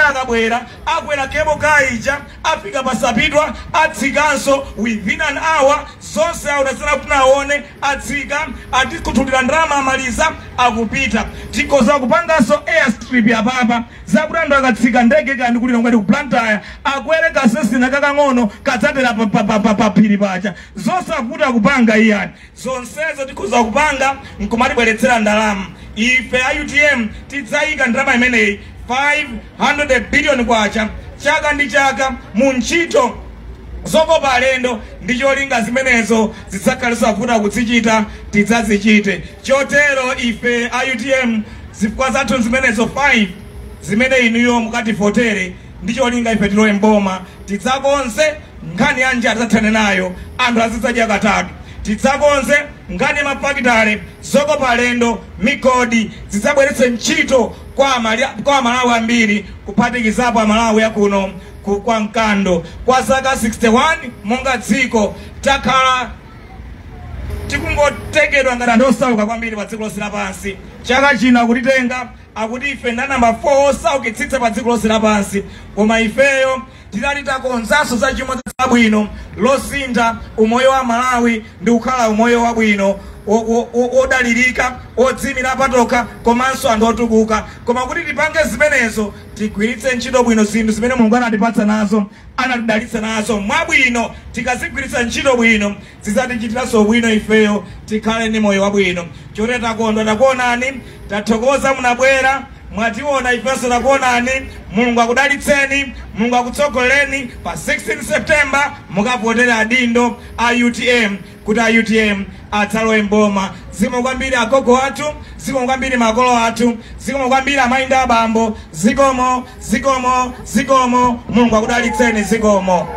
Akabwera akwera cable car ija afika pasapitwa atsikanso within an hour. Zonse audasana kuti aone atsika atikuthulira ndalama amaliza akupita. Tikoza kupanganso airstrip yapapa zakuti anthu akatsika ndege kandi kulira ngati ku Blantyre akwere kasesina kakang'ono kadzatera pa phiri pacha. Zosavuta kupanga iyani. Zonsezo tikoza kupanga nkumatibweretsera ndalama. Ife UTM tidzayika ndalama imeneyi 500 billion kwacha chaka ndi chaka mu ntchito zokopa alendo. Ndi cholinga zimenezo zidzakhale zosavuta kuzichita tidzazichite. Chotero ife UTM zifukwa zathu zimenezo 5 zimene inuyo mukatifotere ndi cholinga ife tilowe mboma tidzakonze nkhani ya njira tidzathane nayo anthu azidzadya katatu. Tidzakonze nkhani mapakitale zokopa alendo mikodi zidzabweretse ntchito kwa Malawi ambiri kuphatikizapo Malawi yakuno kwa mkando. Kwa zaka 61 monga dziko takhala tikungotekedwa ngati anthu osauka kwambiri pa dziko lonse lapansi. Chaka chino akutitenga akuti ife nda namba 4 osaukitsitsa pa dziko lonse lapansi. Koma ifeyo tidali takonzanso za chimodzi zabwino losintha umoyo wa Malawi ndi kukhala umoyo wabwino odalirika odzimira patoka komanso anthu otukuka. Koma kuti tipange zimenezo tigwiritse ntchito bwino zinthu zimene Mulungu anatipatsa nazo anatidalitsa nazo mwabwino. Tikazigwiritsa ntchito bwino zidzatichitiranso bwino ifeyo tikhale ndi moyo wabwino. Chotero takondwa takuonani, tathokoza munabwera mwationa ifenso takuonani. Mulungu akudalitseni, Mulungu akutsogolereni. Pa 16 September mukavotera adindo a UTM kuti a UTM adzalowe mboma. Zikomo kwambiri agogo athu, zikomo kwambiri makolo athu, zikomo kwambiri amayi ndi abambo. Zikomo. Mulungu akudalitseni. Zikomo.